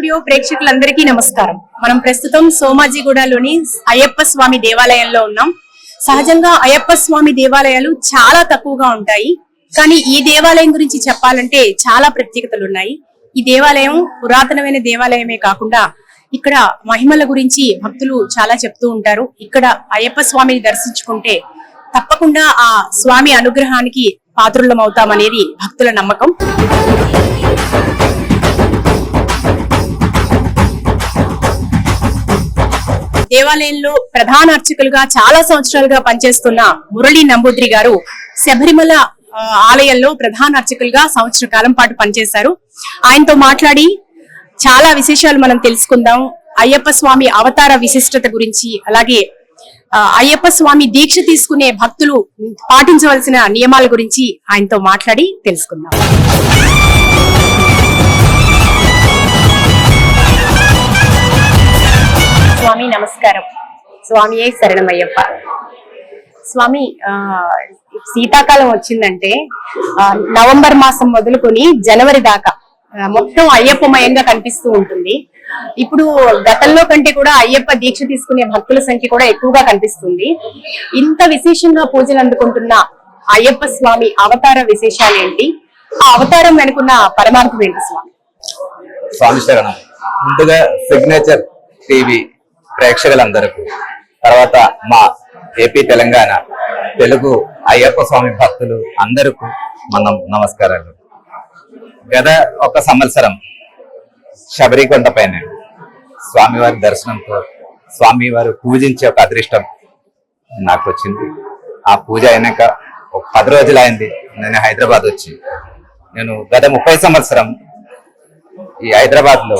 Studio ప్రేక్షకులందరికీ నమస్కారం. మనం ప్రస్తుతం సోమాజిగూడలోని అయ్యప్ప స్వామి దేవాలయంలో ఉన్నాం. సహజంగా అయ్యప్ప స్వామి దేవాలయాలు చాలా తక్కువగా ఉంటాయి, కానీ ఈ దేవాలయం గురించి చెప్పాలంటే చాలా ప్రత్యేకతలు ఉన్నాయి. ఈ దేవాలయం పురాతనమైన దేవాలయమే కాకుండా ఇక్కడ మహిమల గురించి భక్తులు చాలా చెప్తూ ఉంటారు. ఇక్కడ అయ్యప్ప స్వామిని దర్శించుకుంటే తప్పకుండా ఆ స్వామి అనుగ్రహానికి పాత్రులం అవుతామనేది భక్తుల నమ్మకం. దేవాలయంలో ప్రధాన అర్చకులుగా చాలా సంవత్సరాలుగా పనిచేస్తున్న మురళీ నంబూద్రి గారు శబరిమల ఆలయంలో ప్రధాన అర్చకులుగా సంవత్సర కాలం పాటు పనిచేశారు. ఆయనతో మాట్లాడి చాలా విశేషాలు మనం తెలుసుకుందాం. అయ్యప్ప స్వామి అవతార విశిష్టత గురించి, అలాగే అయ్యప్ప స్వామి దీక్ష తీసుకునే భక్తులు పాటించవలసిన నియమాల గురించి ఆయనతో మాట్లాడి తెలుసుకుందాం. స్వామి నమస్కారం. స్వామియే శరణమయ్యప్ప. స్వామి, శీతాకాలం వచ్చిందంటే నవంబర్ మాసం మొదలుకొని జనవరి దాకా మొత్తం అయ్యప్పమయంగా కనిపిస్తూ ఉంటుంది. ఇప్పుడు గతంలో కంటే కూడా అయ్యప్ప దీక్ష తీసుకునే భక్తుల సంఖ్య కూడా ఎక్కువగా కనిపిస్తుంది. ఇంత విశేషంగా పూజలు అందుకుంటున్న అయ్యప్ప స్వామి అవతార విశేషాలు ఏంటి? ఆ అవతారం వెనుకున్న పరమార్థం ఏంటి స్వామి? స్వామి శరణం. ముందుగా సిగ్నేచర్ టీవీ ప్రేక్షకులందరికీ, తర్వాత మా ఏపీ తెలంగాణ తెలుగు అయ్యప్ప స్వామి భక్తులు అందరికీ మనం నమస్కారాలు. గత ఒక సంవత్సరం శబరికొండ పైన స్వామివారి దర్శనంతో స్వామివారు పూజించే ఒక అదృష్టం నాకు వచ్చింది. ఆ పూజ అయినాక ఒక 10 రోజులు అయింది నేను హైదరాబాద్ వచ్చి. నేను గత 30 సంవత్సరం ఈ హైదరాబాద్ లో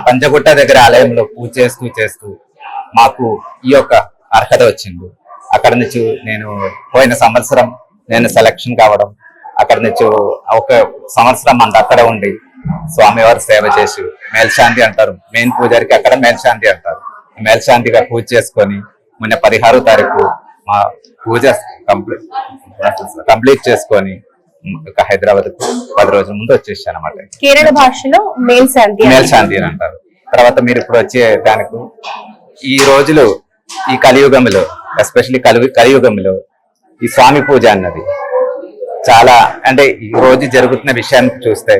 పంచగుట్ట దగ్గర ఆలయంలో పూజ చేస్తూ మాకు ఈ యొక్క అర్హత వచ్చింది. అక్కడ నుంచి నేను పోయిన సంవత్సరం నేను సెలక్షన్ కావడం, అక్కడ నుంచి ఒక సంవత్సరం అంత అక్కడ ఉండి స్వామివారి సేవ చేసి మేల్శాంతి అంటారు, మెయిన్ పూజారికి అక్కడ మేల్శాంతి అంటారు. మేల్శాంతిగా పూజ చేసుకొని మొన్న 16వ తారీఖు మా పూజ కంప్లీట్ చేసుకొని హైదరాబాద్ కు 10 రోజుల ముందు వచ్చేసాను అనమాట. కేరళ భాషలో మేల్శాంతి అని అంటారు. తర్వాత మీరు ఇప్పుడు వచ్చే దానికి ఈ రోజులు ఈ కలియుగంలో, ఎస్పెషల్లీ కలియుగంలో ఈ స్వామి పూజ అన్నది చాలా, అంటే ఈ రోజు జరుగుతున్న విషయాన్ని చూస్తే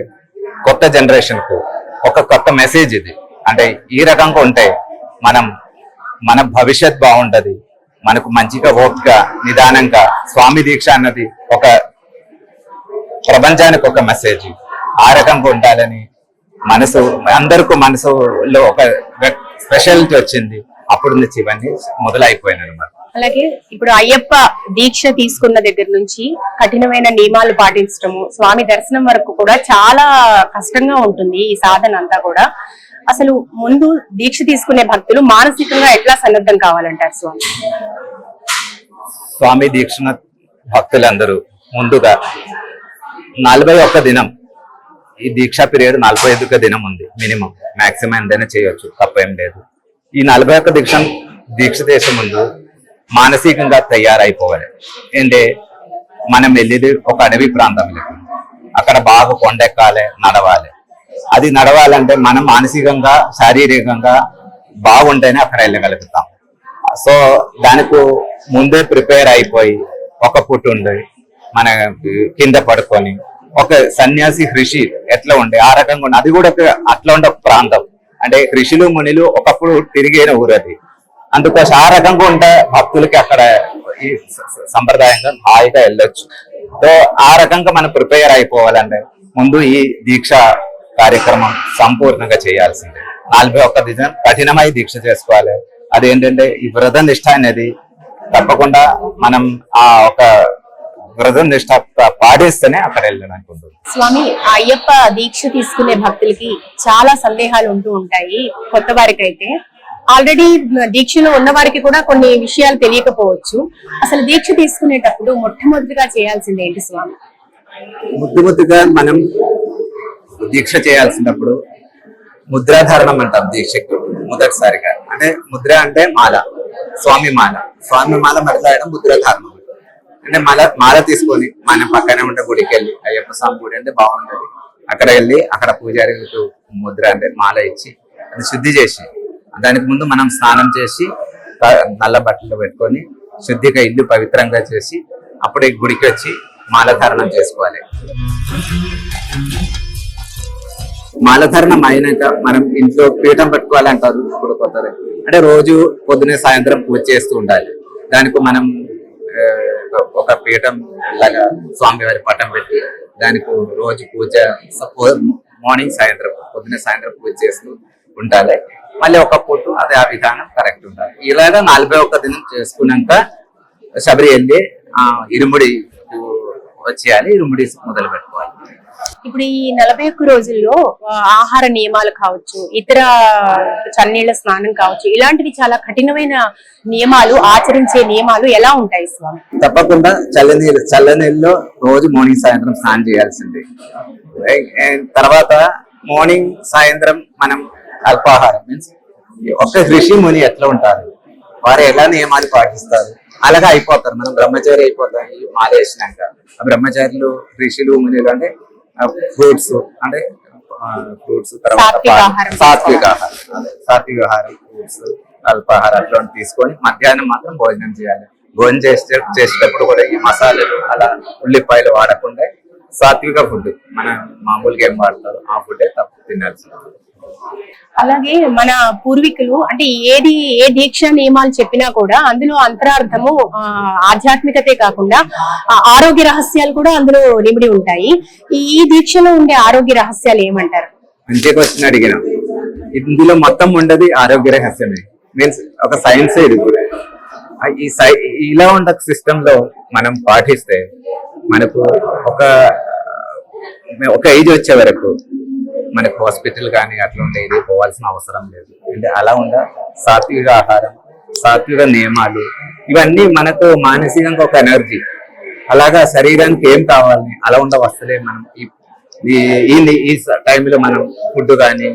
కొత్త జనరేషన్ కు ఒక కొత్త మెసేజ్ ఇది. అంటే ఈ రకంగా ఉంటే మన భవిష్యత్ బాగుంటది, మనకు మంచిగా ఓపిక నిదానంగా స్వామి దీక్ష అన్నది ఒక ప్రపంచానికి ఒక మెసేజ్. ఆ రకంగా ఉండాలని అందరికీ మనసులో ఒక స్పెషాలిటీ వచ్చింది. అప్పుడు నుంచి ఇవన్నీ మొదలైపోయినాయి అన్నమాట. అలాగే ఇప్పుడు అయ్యప్ప దీక్ష తీసుకున్న దగ్గర నుంచి కఠినమైన నియమాలు పాటించడము, స్వామి దర్శనం వరకు కూడా చాలా కష్టంగా ఉంటుంది ఈ సాధన అంతా కూడా. అసలు ముందు దీక్ష తీసుకునే భక్తులు మానసికంగా ఎట్లా సన్నద్ధం కావాలంటారు స్వామి? స్వామి దీక్ష భక్తులందరూ ముందుగా 41 దినం, ఈ దీక్షా పీరియడ్ 41 దినం ఉంది మినిమం, మాక్సిమం ఎంతైనా చేయొచ్చు, తప్పేం లేదు. ఈ 41 దీక్ష చేసే ముందు మానసికంగా తయారైపోవాలి. అంటే మనం వెళ్ళేది ఒక అడవి ప్రాంతంలోకి, అక్కడ బాగా కొండెక్కాలి, నడవాలి. అది నడవాలంటే మనం మానసికంగా శారీరకంగా బాగుంటేనే అక్కడ వెళ్ళగలుగుతాం. సో దానికి ముందే ప్రిపేర్ అయిపోయి ఒక పుట్టు ఉండి మన కింద పడుకొని, ఒక సన్యాసి ఋషి ఎట్లా ఉండే ఆ రకంగా ఉండే, అది కూడా అట్లా ఉండే ఒక ప్రాంతం. అంటే ఋషులు మునులు ఒకప్పుడు తిరిగిన ఊరు అది. అందుకోసం ఆ రకంగా ఉంటే భక్తులకి అక్కడ ఈ సంప్రదాయంగా హాయిగా వెళ్ళొచ్చు. సో ఆ రకంగా మనం ప్రిపేర్ అయిపోవాలంటే ముందు ఈ దీక్ష కార్యక్రమం సంపూర్ణంగా చేయాల్సిందే. 41 దినం కఠినమై దీక్ష చేసుకోవాలి. అదేంటంటే ఈ వ్రత నిష్ఠ అనేది తప్పకుండా మనం ఆ ఒక వ్రత నిష్ఠ పాటిస్తేనే అక్కడ వెళ్ళడానికి ఉంటుంది. స్వామి, అయ్యప్ప దీక్ష తీసుకునే భక్తులకి చాలా సందేహాలు ఉంటూ ఉంటాయి. కొత్త వారికి అయితే, ఆల్రెడీ దీక్షలో ఉన్న వారికి కూడా కొన్ని విషయాలు తెలియకపోవచ్చు. అసలు దీక్ష తీసుకునేటప్పుడు మొట్టమొదటిగా చేయాల్సింది ఏంటి స్వామి? ముద్దుగా మనం దీక్ష చేయాల్సినప్పుడు ముద్రాధారణం అంటాం దీక్షకు మొదటిసారిగా. అంటే ముద్ర అంటే మాల, స్వామి మాల మెడలాయడం ముద్రాధారణం. అంటే మాల తీసుకొని మనం పక్కనే ఉంటే గుడికి వెళ్ళి, అయ్యప్ప స్వామి గుడి అంటే బాగుంటది, అక్కడ వెళ్ళి అక్కడ పూజారికి ముద్ర అంటే మాల ఇచ్చి అది శుద్ధి చేసి, దానికి ముందు మనం స్నానం చేసి నల్ల బట్టలు పెట్టుకొని శుద్ధిగా ఇల్లు పవిత్రంగా చేసి అప్పుడు ఈ గుడికి వచ్చి మాలధారణం చేసుకోవాలి. మాలధారణం అయినాక మనం ఇంట్లో పీఠం పెట్టుకోవాలంటారు ఇప్పుడు కొత్తది. అంటే రోజు పొద్దునే సాయంత్రం పూజ చేస్తూ ఉండాలి. దానికి మనం ఒక పీఠం లాగా స్వామివారి పటం పెట్టి దానికి రోజు పూజ మార్నింగ్ సాయంత్రం పొద్దునే సాయంత్రం పూజ చేస్తూ ఉండాలి. మళ్ళీ ఒక పూట అదే ఆ విధానం కరెక్ట్ ఉండాలి. ఇలాగా 41 దినం చేసుకున్నాక శబరి వెళ్ళి ఇరుముడి వచ్చేయాలి, ఇరుముడి మొదలు పెట్టుకోవాలి. ఇప్పుడు ఈ 41 రోజుల్లో ఆహార నియమాలు కావచ్చు, ఇతర చన్నీళ్ల స్నానం కావచ్చు, ఇలాంటివి చాలా కఠినమైన నియమాలు, ఆచరించే నియమాలు ఎలా ఉంటాయి స్వామి? తప్పకుండా చల్లనీళ్ళలో రోజు మార్నింగ్ సాయంత్రం స్నానం చేయాల్సింది. తర్వాత మార్నింగ్ సాయంత్రం మనం అల్పాహారం మీన్స్ ఒక ఋషి ముని ఎట్లా ఉంటారు, వారు ఎలా నియమాలు పాటిస్తారు అలాగే అయిపోతారు. మనం బ్రహ్మచారి అయిపోతాం ఈ మాల వేసినాక. ఆ బ్రహ్మచారులు ఋషులు మునులు అంటే ఫ్రూట్స్ అంటే ఫ్రూట్స్, తర్వాత సాత్విక ఆహారం ఫ్రూట్స్, అల్పాహారం అట్లాంటి తీసుకొని మధ్యాహ్నం మాత్రం భోజనం చేయాలి. భోజనం చేసేటప్పుడు కూడా ఈ మసాలాలు అలా ఉల్లిపాయలు వాడకుండా సాత్విక ఫుడ్ మన మామూలుగా ఏం వాడతారు ఆ ఫుడ్ తప్పు తినాల్సింది. అలాగే మన పూర్వీకులు అంటే ఏ దీక్ష నియమాలు చెప్పినా కూడా అందులో అంతరార్థము ఆధ్యాత్మికతే కాకుండా ఆరోగ్య రహస్యాలు కూడా అందులో నిమిడి ఉంటాయి. ఈ దీక్షలో ఉండే ఆరోగ్య రహస్యాలు ఏమంటారు? మంచి క్వశ్చన్ అడిగిన. ఇందులో మొత్తం ఉండదు ఆరోగ్య రహస్యమే, మీన్స్ ఒక సైన్స్ ఇది కూడా. ఇలా ఉన్న సిస్టమ్ లో మనం పాటిస్తే మనకు ఒక ఏజ్ వచ్చే వరకు మనకు హాస్పిటల్ కానీ అట్లా ఉండేది పోవాల్సిన అవసరం లేదు. అంటే అలా ఉండ సాత్విక ఆహారం, సాత్విక నియమాలు ఇవన్నీ మనకు మానసికంగా ఒక ఎనర్జీ. అలాగా శరీరానికి ఏం కావాలి అలా ఉండ వస్తలే మనం ఈ టైంలో మనం ఫుడ్ కానీ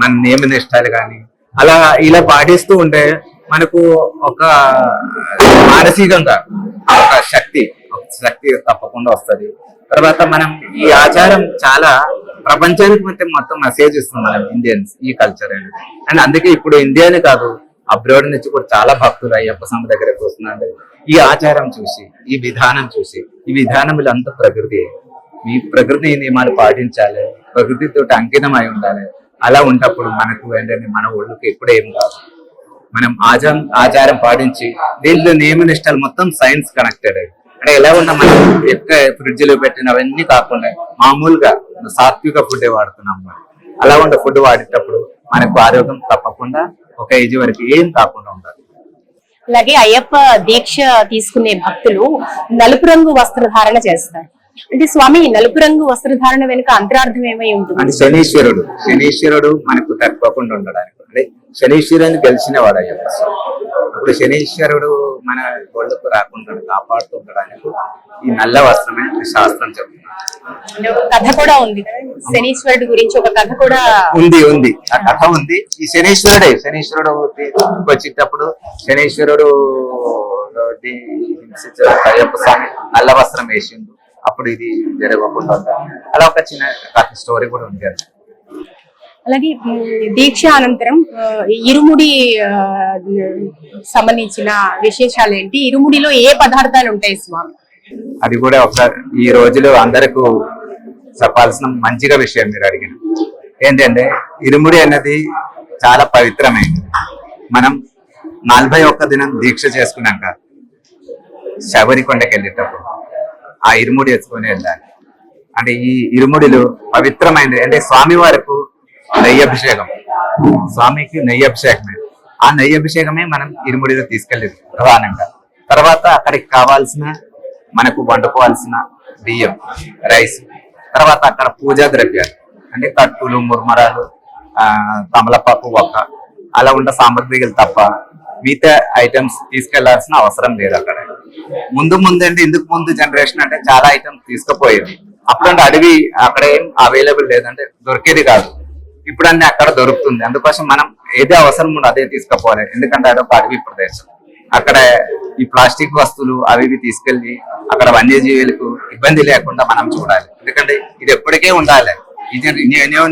మన నియమ నిష్టాలు కానీ అలా ఇలా పాటిస్తూ ఉంటే మనకు ఒక మానసికంగా ఒక శక్తి తప్పకుండా వస్తుంది. తర్వాత మనం ఈ ఆచారం చాలా ప్రపంచానికి మొత్తం మెసేజ్ ఇస్తుంది మనం ఇండియన్స్ ఈ కల్చర్ అనేది. అండ్ అందుకే ఇప్పుడు ఇండియానే కాదు అబ్రాడ్ నుంచి కూడా చాలా భక్తులు అయ్యప్ప స్వామి దగ్గరకు వస్తున్నారు. ఈ ఆచారం చూసి ఈ విధానం చూసి ఈ విధానములు అంతా ప్రకృతి, ఈ ప్రకృతి నియమాలు పాటించాలి, ప్రకృతితో అంకితం అయి ఉండాలి. అలా ఉన్నప్పుడు మనకు ఏంటంటే మన ఒళ్ళుకి ఎప్పుడు ఏం కాదు. మనం ఆచారం పాటించి దీంట్లో నియమ నిష్టాలు మొత్తం సైన్స్ కనెక్టెడ్. అంటే ఎలా ఉన్నా మనం ఎక్కువ ఫ్రిడ్జ్ లో పెట్టినవన్నీ కాకుండా మామూలుగా సాత్విక ఫుడ్ వాడుతున్నాం. అలా ఉండే ఫుడ్ వాడేటప్పుడు మనకు ఆరోగ్యం తప్పకుండా ఒక ఏజ్ వరకు ఏం కాకుండా ఉండాలి. అలాగే అయ్యప్ప దీక్ష తీసుకునే భక్తులు నలుపు రంగు వస్త్రధారణ చేస్తారు. అంటే స్వామి నలుపు రంగు వస్త్రధారణ వెనుక అంతరార్థం ఏమై ఉంటుంది? అంటే శనీశ్వరుడు మనకు తప్పకుండా ఉండడానికి, అంటే శనీశ్వరుని గెలిచిన వాడు అయ్యప్ప. ఇప్పుడు శనీశ్వరుడు మన ఒళ్ళకు రాకుండా కాపాడుతూ ఉండడానికి ఈ నల్ల వస్త్రమే శాస్త్రం చెప్తున్నారు. కథ కూడా ఉంది శనీశ్వరుడు గురించి, ఒక కథ కూడా ఉంది ఆ కథ ఉంది. ఈ శనీశ్వరుడు వచ్చేటప్పుడు శనీశ్వరుడు అయ్యప్ప స్వామి నల్ల వస్త్రం వేసిండు, అప్పుడు ఇది జరగకుండా అలా ఒక చిన్న కథ స్టోరీ కూడా ఉంది. అలాగే దీక్ష అనంతరం ఇరుముడి సంబంధించిన విశేషాలు ఏంటి? ఇరుముడిలో ఏ పదార్థాలు ఉంటాయి స్వామి? అది కూడా ఈ రోజులో అందరికీ చెప్పాల్సిన మంచిగా విషయం మీరు అడిగిన ఏంటంటే ఇరుముడి అన్నది చాలా పవిత్రమైనది. మనం 41 దినం దీక్ష చేసుకున్నాక శబరికొండకి వెళ్ళేటప్పుడు ఆ ఇరుముడి ఎత్తుకొని వెళ్ళాలి. అంటే ఈ ఇరుముడిలో పవిత్రమైనది అంటే స్వామి వారికి నెయ్యి అభిషేకం, స్వామికి నెయ్యి అభిషేకమే. ఆ నెయ్యి అభిషేకమే మనం ఇరుముడిలో తీసుకెళ్ళేది ప్రధానంగా. తర్వాత అక్కడికి కావాల్సిన మనకు వండుకోవాల్సిన బియ్యం, రైస్, తర్వాత అక్కడ పూజా ద్రవ్యాలు అంటే కట్టులు, ముర్మరాలు, తమలపాకు, ఒక్క అలా ఉన్న సామగ్రిలు తప్ప మిగతా ఐటమ్స్ తీసుకెళ్లాల్సిన అవసరం లేదు. అక్కడ ముందు అంటే ఇందుకు ముందు జనరేషన్ అంటే చాలా ఐటమ్స్ తీసుకుపోయేది. అప్పుడంటే అడవి అక్కడ ఏం అవైలబుల్ లేదంటే దొరికేది కాదు. ఇప్పుడు అన్ని అక్కడ దొరుకుతుంది. అందుకోసం మనం ఏదే అవసరం ఉందో అదే తీసుకుపోవాలి. ఎందుకంటే అదొక అడవి ప్రదేశం. అక్కడ ఈ ప్లాస్టిక్ వస్తువులు అవి తీసుకెళ్లి అక్కడ వన్యజీవులకు ఇబ్బంది లేకుండా మనం చూడాలి. ఎందుకంటే ఇది ఎప్పటికే ఉండాలి.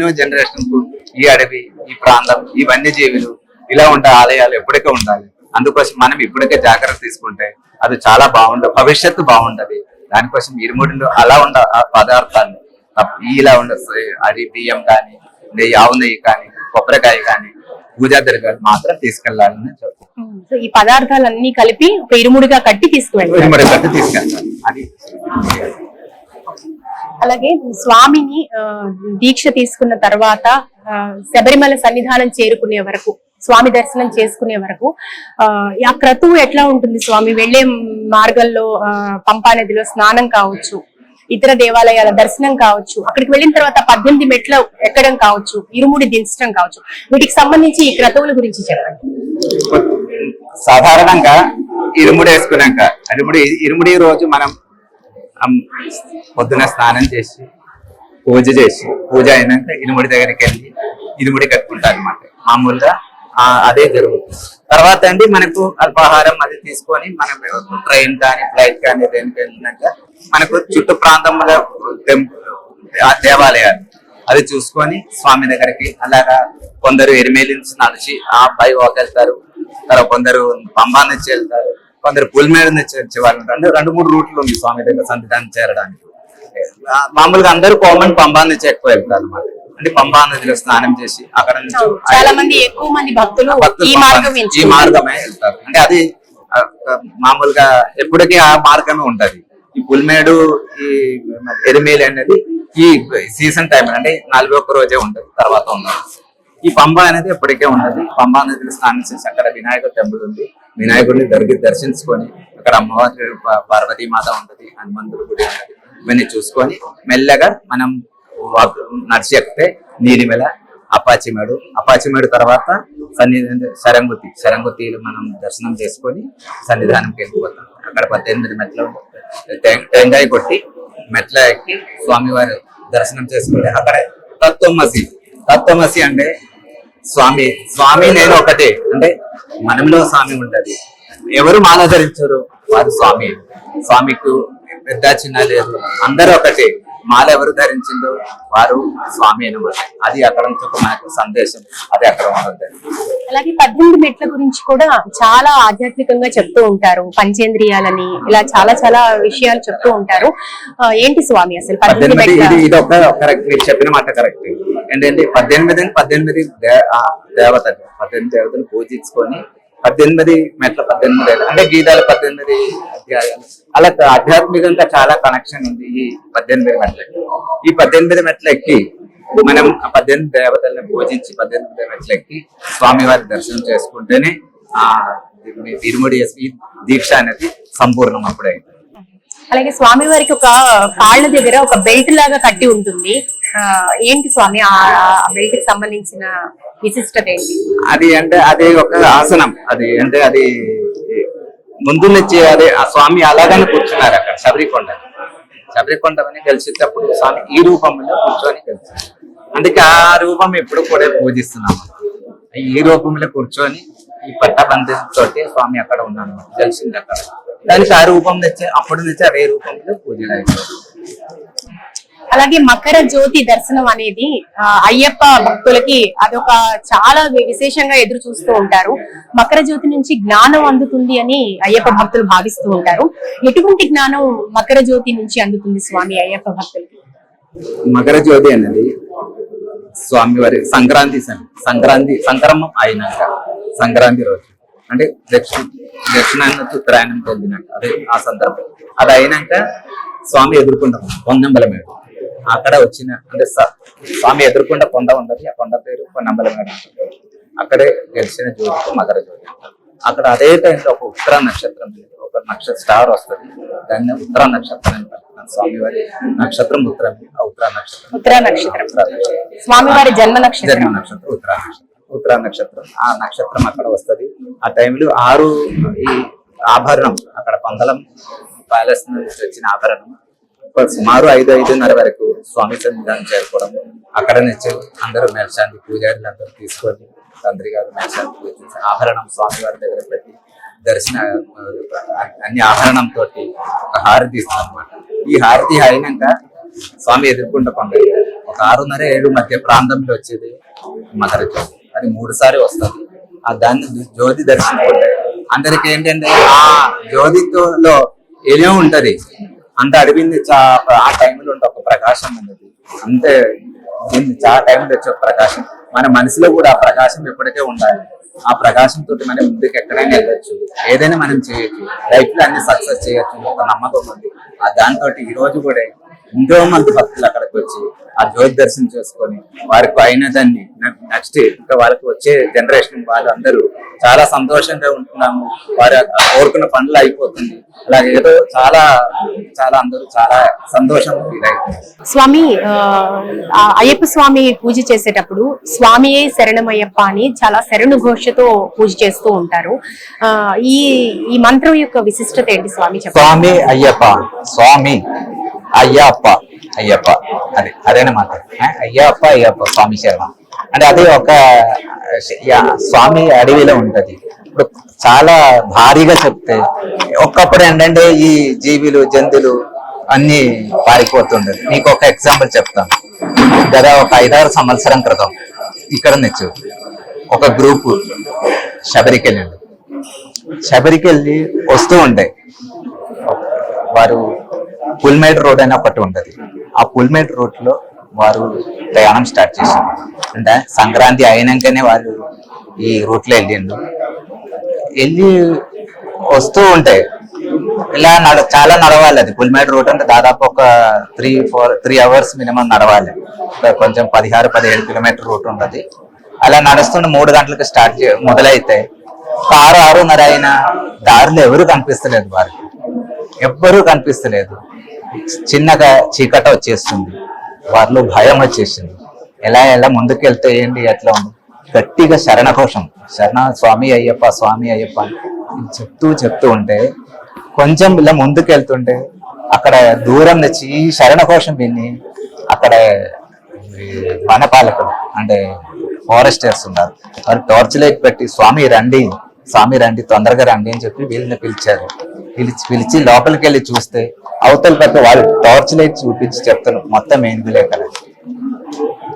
న్యూ జనరేషన్ కు ఈ అడవి, ఈ ప్రాంతం, ఈ వన్యజీవులు ఇలా ఉండే ఆలయాలు ఎప్పటికే ఉండాలి. అందుకోసం మనం ఇప్పటికే జాగ్రత్త తీసుకుంటే అది చాలా బాగుండదు, భవిష్యత్తు బాగుంటది. దానికోసం ఇరుముడిలో అలా ఉండ ఆ పదార్థాలు ఇలా ఉండదు. అది బియ్యం కానీ, నెయ్యి, ఆవు నెయ్యి కానీ, కొబ్బరికాయ కానీ, పూజా ద్రవ్యాలు మాత్రం తీసుకెళ్లాలని చెప్తాను. సో ఈ పదార్థాలన్నీ కలిపి ఒక ఇరుముడిగా కట్టి తీసుకువెళ్ళాలి. ఇరుముడి కట్టి తీసుకెళ్తాను. అది అలాగే స్వామిని దీక్ష తీసుకున్న తర్వాత శబరిమల సన్నిధానం చేరుకునే వరకు, స్వామి దర్శనం చేసుకునే వరకు ఆ క్రతువు ఎట్లా ఉంటుంది స్వామి? వెళ్లే మార్గంలో పంపా నదిలో స్నానం కావచ్చు, ఇతర దేవాలయాల దర్శనం కావచ్చు, అక్కడికి వెళ్ళిన తర్వాత 18 మెట్లు ఎక్కడం కావచ్చు, ఇరుముడి దించడం కావచ్చు, వీటికి సంబంధించి ఈ క్రతువుల గురించి చెప్పండి. సాధారణంగా ఇరుముడి వేసుకున్నాక ఇరుముడి రోజు మనం పొద్దున స్నానం చేసి పూజ అయినాక ఇరుముడి దగ్గరికి వెళ్ళి ఇరుముడి కట్టుకుంటారు అన్నమాట. మామూలుగా అదే జరుగుతుంది. తర్వాత అండి మనకు అల్పాహారం అది తీసుకొని మనం ట్రైన్ కానీ ఫ్లైట్ కానీ దేనికి వెళ్ళినాక మనకు చుట్టూ ప్రాంతంలో దేవాలయాలు అది చూసుకొని స్వామి దగ్గరికి అలాగా కొందరు ఎరిమేలి నుంచి నడిచి ఆ అబ్బాయి వాక్ వెళ్తారు, తర్వాత కొందరు పంబా నుంచి వెళ్తారు, కొందరు పులిమేడ నుంచి వచ్చే వాళ్ళు. 2-3 రూట్లు ఉంది స్వామి దగ్గర సన్నిధానం చేరడానికి. మామూలుగా అందరూ కామన్ పంబా నుంచి ఎక్కువ వెళ్తారు అన్నమాట. అంటే పంబా నదిలో స్నానం చేసి అక్కడ నుంచి చాలా మంది, ఎక్కువ మంది భక్తులు ఈ మార్గమే వెళ్తారు. అంటే అది మామూలుగా ఎప్పటికీ ఆ మార్గమే ఉంటది. ఈ పులిమేడు, ఈ ఎరిమేలి అనేది ఈ సీజన్ టైం అంటే 41 రోజే ఉంటది, తర్వాత ఉండదు. ఈ పంబా అనేది ఎప్పటికే ఉంటది. పంబా నదిలో స్నానం చేసి అక్కడ వినాయకుడు టెంపుల్ ఉంది, వినాయకుడిని దర్శించుకొని అక్కడ అమ్మవారి పార్వతీమాత ఉంటది, హనుమంతుడు గుడి ఉంటది. ఇవన్నీ చూసుకొని మెల్లగా మనం నడిచి ఎక్కితే నీలిమెల, అప్పాచిమేడు తర్వాత శరంగుతిలు మనం దర్శనం చేసుకొని సన్నిధానంకి వెళ్ళిపోతాం. అక్కడ 18 మెట్లు టెంకాయ కొట్టి మెట్ల ఎక్కి స్వామివారి దర్శనం చేసుకుంటే అక్కడ తత్వమసి అంటే స్వామి నేను ఒకటే. అంటే మనలో స్వామి ఉంటది. ఎవరు మాల ధరించారు వారు స్వామికు పెద్ద చిన్న లేదు, అందరూ ఒకటే. మాల ఎవరు ధరించిందో వారు స్వామి అనమాట. అది అక్కడ మనకు సందేశం, అది అక్కడ ఉంటుంది. అలాగే 18 మెట్ల గురించి కూడా చాలా ఆధ్యాత్మికంగా చెప్తూ ఉంటారు, పంచేంద్రియాలని ఇలా చాలా చాలా విషయాలు చెప్తూ ఉంటారు. ఏంటి స్వామి అసలు 18 ఇది ఒక కరెక్ట్, మీరు చెప్పిన మాట కరెక్ట్. ఏంటంటే 18 దేవతలు పూజించుకొని 18 మెట్ల 18 అంటే గీతాలు 18 అధ్యాయాలు అలా ఆధ్యాత్మికంగా చాలా కనెక్షన్ ఉంది ఈ 18 మెట్లకి. ఈ 18 మెట్ల ఎక్కి మనం 18 దేవతలను పూజించి 18 మెట్ల ఎక్కి స్వామివారి దర్శనం చేసుకుంటేనే ఆ ఇరుముడి దీక్ష అనేది సంపూర్ణం అప్పుడే. అలాగే స్వామి వారికి ఒక కాళ్ళ దగ్గర ఒక బెల్ట్ లాగా కట్టి ఉంటుంది. ఏంటి స్వామి ఆ బెల్ట్ కి సంబంధించిన విశిష్టత ఏంటి? అది ఒక ఆసనం. అది ముందు నుంచి అదే ఆ స్వామి అలాగనే కూర్చున్నారు అక్కడ శబరికొండని గెలిచేటప్పుడు స్వామి ఈ రూపంలో కూర్చొని గెలిచారు. అందుకే ఆ రూపం ఎప్పుడు కూడా పూజిస్తున్నాము. ఈ రూపంలో కూర్చొని ఈ పట్టబంధంతో స్వామి అక్కడ ఉన్నాను తెలిసింది. అక్కడ దానికి ఆ రూపం తెచ్చి అప్పటి నుంచి అదే రూపంలో పూజలు అయిపోయింది. అలాగే మకర జ్యోతి దర్శనం అనేది అయ్యప్ప భక్తులకి అదొక చాలా విశేషంగా ఎదురు చూస్తూ ఉంటారు. మకర జ్యోతి నుంచి జ్ఞానం అందుతుంది అని అయ్యప్ప భక్తులు భావిస్తూ ఉంటారు. ఎటువంటి జ్ఞానం మకర జ్యోతి నుంచి అందుతుంది స్వామి అయ్యప్ప భక్తులకి? మకర జ్యోతి అనేది స్వామివారి సంక్రమం అయినాక సంక్రాంతి రోజు అంటే దక్షిణాయన ఉత్తరాయణం వెళ్ళినాక అదే ఆ సందర్భం అది అయినాక స్వామి ఎదుర్కొండ పొన్నంబలమేడు అక్కడ వచ్చిన అంటే స్వామి ఎదుర్కొండ కొండ ఉండదు. ఆ కొండ పేరు పొన్నంబలమేడు. అక్కడే గెలిచిన జ్యోతి మకర జ్యోతి. అక్కడ అదే టైంలో ఒక ఉత్తర నక్షత్రం స్టార్ వస్తుంది, దాన్ని ఉత్తర నక్షత్రం అంటారు. స్వామివారి నక్షత్రం ఉత్తర నక్షత్రం స్వామివారి జన్మ నక్షత్రం ఉత్తర నక్షత్రం. ఆ నక్షత్రం అక్కడ వస్తది. ఆ టైంలో 6 ఈ ఆభరణం అక్కడ పందలం ప్యాలెస్ నుంచి వచ్చిన ఆభరణం సుమారు 5-5:30 వరకు స్వామి సన్నిధానం చేరుకోవడం. అక్కడ నుంచి అందరూ మేల్శాంతి పూజారులు అందరూ తీసుకొని తండ్రి గారు మేల్శాంతి పూజించి ఆభరణం స్వామివారి దగ్గర పెట్టి దర్శన అన్ని ఆభరణంతో ఒక హారతి ఇస్తాం అన్నమాట. ఈ హారతి అయినాక స్వామి ఎదుర్కొండ ఒక 6:30-7 మధ్య ప్రాంతంలో వచ్చేది మకర జ్యోతి. అది 3 సార్లు వస్తుంది. ఆ దాన్ని జ్యోతి దర్శించుకుంటే అందరికి ఏంటంటే ఆ జ్యోతిలో ఏమో ఉంటది, అంత అడిగింది ఆ టైంలో ఉంటే ఒక ప్రకాశం ఉన్నది అంతే. దీన్ని చాలా టైంలో వచ్చే ప్రకాశం మన మనసులో కూడా ఆ ప్రకాశం ఎప్పటికే ఉండాలి. ఆ ప్రకాశం తోటి మనం ముందుకు ఎక్కడైనా వెళ్ళొచ్చు, ఏదైనా మనం చేయొచ్చు, లైఫ్ లో అన్ని సక్సెస్ చేయొచ్చు ఒక నమ్మకం ఉంది. ఆ దాంతో ఈ రోజు కూడా ఎంతో మంది భక్తులు అక్కడికి వచ్చి ఆ జ్యోతి దర్శనం చేసుకొని వారికి అయిన దాన్ని నెక్స్ట్ ఇంకా వాళ్ళకి వచ్చే జనరేషన్ వాళ్ళందరూ చాలా సంతోషంగా ఉంటున్నాము, వారి కోరుకున్న పనులు అయిపోతుంది. అలాగే ఏదో చాలా చాలా అందరూ చాలా సంతోషంగా ఫీల్ అవుతుంది. స్వామి అయ్యప్ప స్వామి పూజ చేసేటప్పుడు స్వామియే శరణమయ్యప్ప అని చాలా శరణు ఘోషతో పూజ చేస్తూ ఉంటారు. ఈ ఈ మంత్రం యొక్క విశిష్టత ఏంటి స్వామి చెప్పండి. స్వామి అయ్యప్ప, స్వామి అయ్యప్ప, అయ్యప్ప అదేనమాట. అయ్యప్ప అయ్యప్ప స్వామి శరణ అంటే అది ఒక స్వామి అడవిలో ఉంటది. ఇప్పుడు చాలా భారీగా చెప్తే ఒక్కప్పుడు ఏంటంటే ఈ జీవులు జంతువులు అన్ని పారిపోతుండదు. మీకు ఒక ఎగ్జాంపుల్ చెప్తాను. గత ఒక 5-6 సంవత్సరం క్రితం ఇక్కడ నుంచి ఒక గ్రూపు శబరికి వెళ్ళి వస్తూ ఉంటాయి. వారు పుల్మేడ్ రోడ్ అని ఒకటి ఉంటది. ఆ పుల్మేడ్ రోడ్ లో వారు ప్రయాణం స్టార్ట్ చేశారు. అంటే సంక్రాంతి అయినాకనే వాళ్ళు ఈ రూట్ లో వెళ్ళి వస్తూ ఉంటాయి. ఇలా చాలా నడవాలి. అది పుల్మేడ్ రూట్ అంటే దాదాపు ఒక 3 అవర్స్ మినిమం నడవాలి. కొంచెం 16-17 కిలోమీటర్ రూట్ ఉంటది. అలా నడుస్తుంటే 3 గంటలకు మొదలైతే 6-6:30 అయినా దారిలో ఎవరు కనిపిస్తలేదు. వారికి ఎవ్వరూ కనిపిస్తలేదు. చిన్నగా చీకట వచ్చేస్తుంది. వారిలో భయం వచ్చేసింది. ఎలా ముందుకు వెళ్తే ఏంటి ఎట్లా ఉంది. గట్టిగా శరణఘోషం, స్వామి అయ్యప్ప స్వామి అయ్యప్ప చెప్తూ ఉంటే కొంచెం ఇలా ముందుకు వెళ్తుంటే అక్కడ దూరం నుంచి ఈ శరణఘోషం విని అక్కడ వనపాలకులు అంటే ఫారెస్టర్స్ ఉన్నారు. వారు టార్చ్ లైట్ పెట్టి స్వామి రండి తొందరగా రండి అని చెప్పి వీళ్ళని పిలిచారు. పిలిచి లోపలికి వెళ్ళి చూస్తే అవతల పక్క వాళ్ళు టార్చ్ లైట్ చూపించి చెప్తారు మొత్తం ఏనుగులే కదా.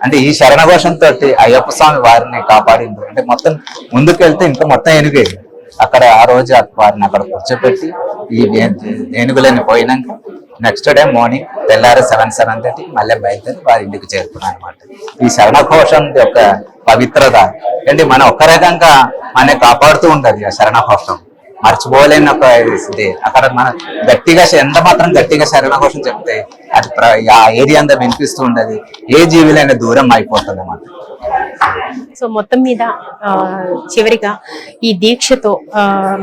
అంటే ఈ శరణఘోషంతో అయ్యప్ప స్వామి వారిని కాపాడింది. అంటే మొత్తం ముందుకు వెళ్తే ఇంకా మొత్తం ఏనుగే. అక్కడ ఆ రోజు వారిని అక్కడ కూర్చోబెట్టి ఈ ఏనుగులని పోయినాక నెక్స్ట్ డే మార్నింగ్ తెల్లారి 7:30 మళ్ళీ బయలుదేరి వారి ఇంటికి చేరుకున్నాను అనమాట. ఈ శరణఘోషం యొక్క పవిత్రత అంటే మనం ఒక్క రకంగా మన కాపాడుతూ ఉంటది. ఆ శరణఘోషం మర్చిపోలేని ఒక ఇది. అక్కడ మన ఎంత మాత్రం గట్టిగా శరణఘోషం చెప్తే అది ఆ ఏరియా అంతా వినిపిస్తూ ఉండదు. ఏ జీవులైనా దూరం అయిపోతుంది అన్నమాట. సో మొత్తం మీద చివరిగా ఈ దీక్షతో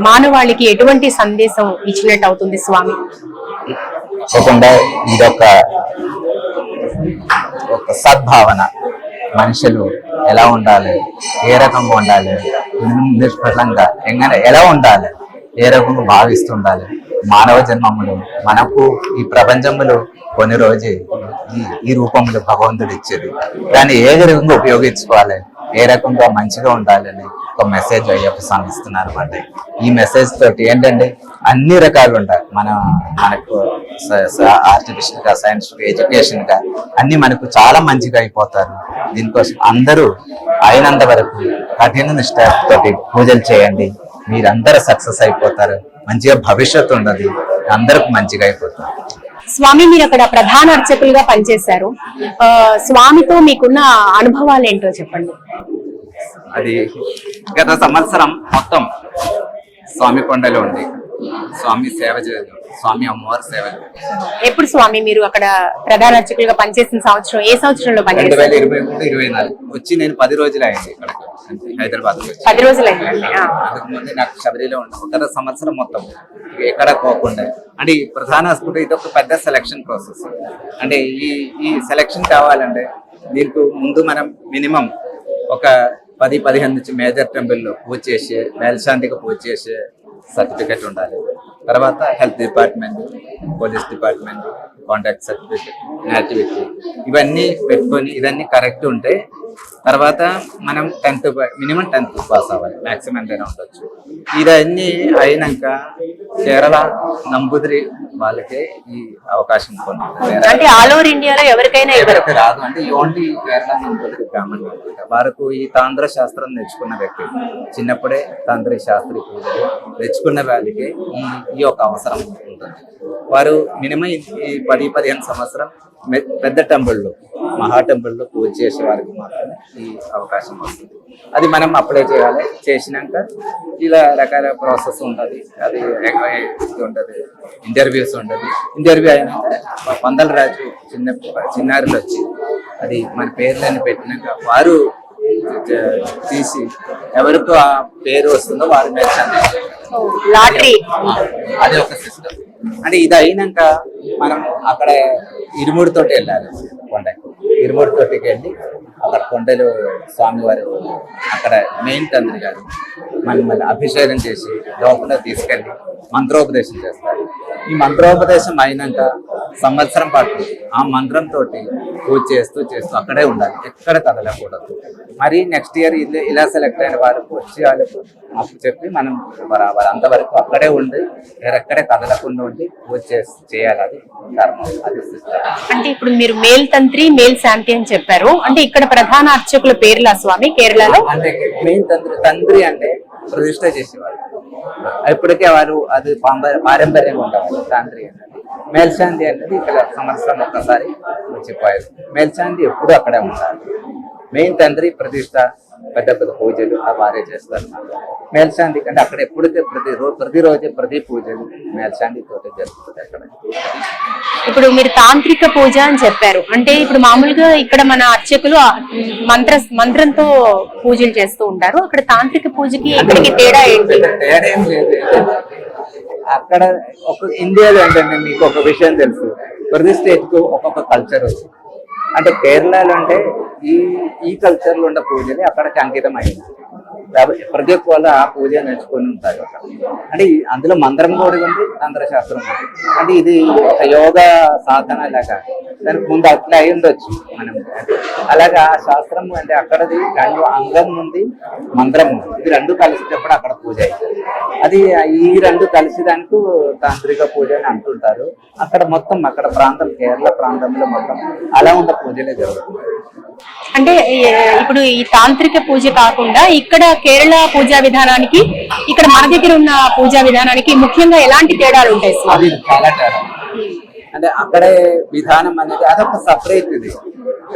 మానవాళికి ఎటువంటి సందేశం ఇచ్చినట్టు అవుతుంది స్వామి? కాకుండా ఇదొక సద్భావన, మనుషులు ఎలా ఉండాలి, ఏ రకంగా ఉండాలి, నిష్ఫలంగా ఎలా ఉండాలి, ఏ రకంగా భావిస్తుండాలి. మానవ జన్మములు మనకు ఈ ప్రపంచములు కొన్ని రోజు ఈ రూపంలో భగవంతుడు ఇచ్చేది. దాన్ని ఏ రకంగా ఉపయోగించుకోవాలి, ఏ రకంగా మంచిగా ఉండాలని ఒక మెసేజ్ అయ్యప్ప స్వామి ఇస్తున్నారు అనమాట. ఈ మెసేజ్ తోటి ఏంటంటే అన్ని రకాలు ఉంటాయి. మనకు ఆర్టిఫిషియల్ గా, సైంటిఫిక్, ఎడ్యుకేషన్ గా అన్ని మనకు చాలా మంచిగా అయిపోతారు. దీనికోసం అందరూ అయినంత వరకు కఠిన నిష్ఠతోటి పూజలు చేయండి. మీరందరూ సక్సెస్ అయిపోతారు. మంచిగా భవిష్యత్తు ఉండదు, అందరికి మంచిగా అయిపోతారు. స్వామి మీరు అక్కడ ప్రధాన అర్చకులుగా పనిచేశారు. స్వామితో మీకున్న అనుభవాలు ఏంటో చెప్పండి. అది గత సంవత్సరం మొత్తం స్వామి కొండలో ఉంది. స్వామి సేవ చేయదు, స్వామి అమ్మవారి సేవ. ఎప్పుడు స్వామి మీరు అక్కడ ప్రధాన అర్చకులుగా పనిచేసిన సంవత్సరం ఏ సంవత్సరంలో పనిచేశారు? 2023-24 వచ్చి నేను 10 రోజులు అయింది ఇక్కడ హైదరాబాద్. 10 రోజులు అయింది. అందుకు నాకు శబరిలో ఉంటాను. గత సంవత్సరం మొత్తం ఎక్కడ పోకుండా అంటే ఈ ప్రధాన హాస్పిటల్ ఇది ఒక పెద్ద సెలక్షన్ ప్రాసెస్. అంటే ఈ సెలక్షన్ కావాలంటే దీనికి ముందు మనం మినిమం ఒక 10-15 నుంచి మేజర్ టెంపుల్లో పూజ చేసి మేల్శాంతిగా పూజ చేసే సర్టిఫికేట్ ఉండాలి. తర్వాత health department, police department, contact certificate, nativity ఇవన్నీ పెట్టుకొని ఇవన్నీ కరెక్ట్ ఉంటే తర్వాత మనం మినిమం 10th పాస్ అవ్వాలి, మాక్సిమం ఎంతైనా ఉండొచ్చు. ఇదన్నీ అయినాక కేరళ నంబూదిరి వాళ్ళకే ఈ అవకాశం పొందుతుంది. అంటే ఆల్ ఓవర్ ఇండియాలో ఎవరికైనా ఎవరికి రాదు, అంటే ఓన్లీ కేరళ నంబూదిరి బ్రాహ్మణులు అనమాట. వారికి ఈ తాంత్ర శాస్త్రం నేర్చుకున్న వ్యక్తి, చిన్నప్పుడే తాంత్రిక శాస్త్రి పూజలు నేర్చుకున్న వాళ్ళకి ఈ యొక్క అవసరం ఉంటుంది. వారు మినిమం ఈ 10-15 సంవత్సరం పెద్ద టెంపుల్లో, మహా టెంపుల్లో పూజ చేసే వారికి మాత్రమే ఈ అవకాశం వస్తుంది. అది మనం అప్లై చేయాలి. చేసినాక ఇలా రకాల ప్రాసెస్ ఉంటుంది. అది ఉంటుంది, ఇంటర్వ్యూస్ ఉంటుంది. ఇంటర్వ్యూ అయినాక పందల రాజు చిన్నారులు వచ్చి అది మన పేర్లని పెట్టినాక వారు తీసి ఎవరికి ఆ పేరు వస్తుందో వారి మీద లాటరీ. అది ఒక సిస్టమ్. అంటే ఇది అయినాక మనం అక్కడ ఇరుముడితోటి వెళ్ళాలి కొండకి. ఇరుముడితోటికి వెళ్ళి అక్కడ కొండలు స్వామివారు అక్కడ మెయిన్ తండ్రి గారు మళ్ళీ అభిషేకం చేసి లోపల తీసుకెళ్ళి మంత్రోపదేశం చేస్తారు. ఈ మంత్రోపదేశం అయినాక సంవత్సరం పాటు ఆ మంత్రంతో పూజ చేస్తూ అక్కడే ఉండాలి, ఎక్కడ కదలకూడదు. మరి నెక్స్ట్ ఇయర్ ఇలా సెలెక్ట్ అయిన వారికి వచ్చి వాళ్ళకు అప్పుడు చెప్పి మనం రావాలి. అంతవరకు అక్కడే ఉండి ఎక్కడే కదలకుండా ఉండి పూజ చేయాలి. అది ధర్మం, అది సిస్టమ్. అంటే ఇప్పుడు మీరు మేల్ తంత్రి, మేల్ శాంతి అని చెప్పారు. అంటే ఇక్కడ ప్రధాన అర్చకుల పేర్లా స్వామి కేరళలో? అంటే మెయిన్ తంత్రి అంటే ప్రతిష్ట చేసేవారు, ఇప్పటికే వారు అది పారంపర్యంగా ఉండేవారు. తాంత్రి అనేది. మేల్శాంతి అనేది ఇక్కడ సంవత్సరం ఒక్కసారి వచ్చిపోయారు. మేల్శాంతి ఎప్పుడు అక్కడే ఉంటారు. మెయిన్ తండ్రి ప్రతిష్ట, పెద్ద పెద్ద పూజలు వారే చేస్తారు. మేల్శాంతి కంటే అక్కడ ఎప్పటికే ప్రతిరోజు ప్రతి పూజలు మేల్శాంతితో జరుగుతుంది అక్కడ. ఇప్పుడు మీరు తాంత్రిక పూజ అని చెప్పారు. అంటే ఇప్పుడు మామూలుగా ఇక్కడ మన అర్చకులు మంత్రంతో పూజలు చేస్తూ ఉంటారు. అక్కడ తాంత్రిక పూజకి ఇక్కడికి తేడా ఏంటి? తేడా ఏం లేదు. అక్కడ ఒక ఇండియాలో ఏంటంటే మీకు ఒక విషయం తెలుసు, ప్రతి స్టేట్ కు ఒక్కొక్క కల్చర్ ఉంది. అంటే కేరళలో అంటే ఈ కల్చర్ లో ఉన్న పూజని అక్కడికి అంకితం అయింది. ప్రతి ఒక్క వాళ్ళు ఆ పూజ నేర్చుకొని ఉంటారు. అంటే అందులో మంత్రం కూడా ఉంది, తంత్రశాస్త్రం ఉంది. అంటే ఇది ఒక యోగా సాధన లాగా, దానికి ముందు అట్లా అయి ఉండొచ్చు మనం. అలాగే ఆ శాస్త్రం అంటే అక్కడది రెండు అంగం ఉంది, మంత్రం ఉంది. ఇది రెండు కలిసేటప్పుడు అక్కడ పూజ అవుతుంది. అది ఈ రెండు కలిసి దానికి తాంత్రిక పూజ అని అంటుంటారు. అక్కడ మొత్తం అక్కడ ప్రాంతం, కేరళ ప్రాంతంలో మొత్తం అలా ఉన్న పూజలే జరుగుతుంది. అంటే ఇప్పుడు ఈ తాంత్రిక పూజ కాకుండా ఇక్కడ కేరళ పూజా విధానానికి ఇక్కడ మన దగ్గర ఉన్న పూజా విధానానికి ముఖ్యంగా ఎలాంటి తేడాలు ఉంటాయి? అది చాలా తేడా. అంటే అక్కడే విధానం అనేది అదొక సపరేట్. ఇది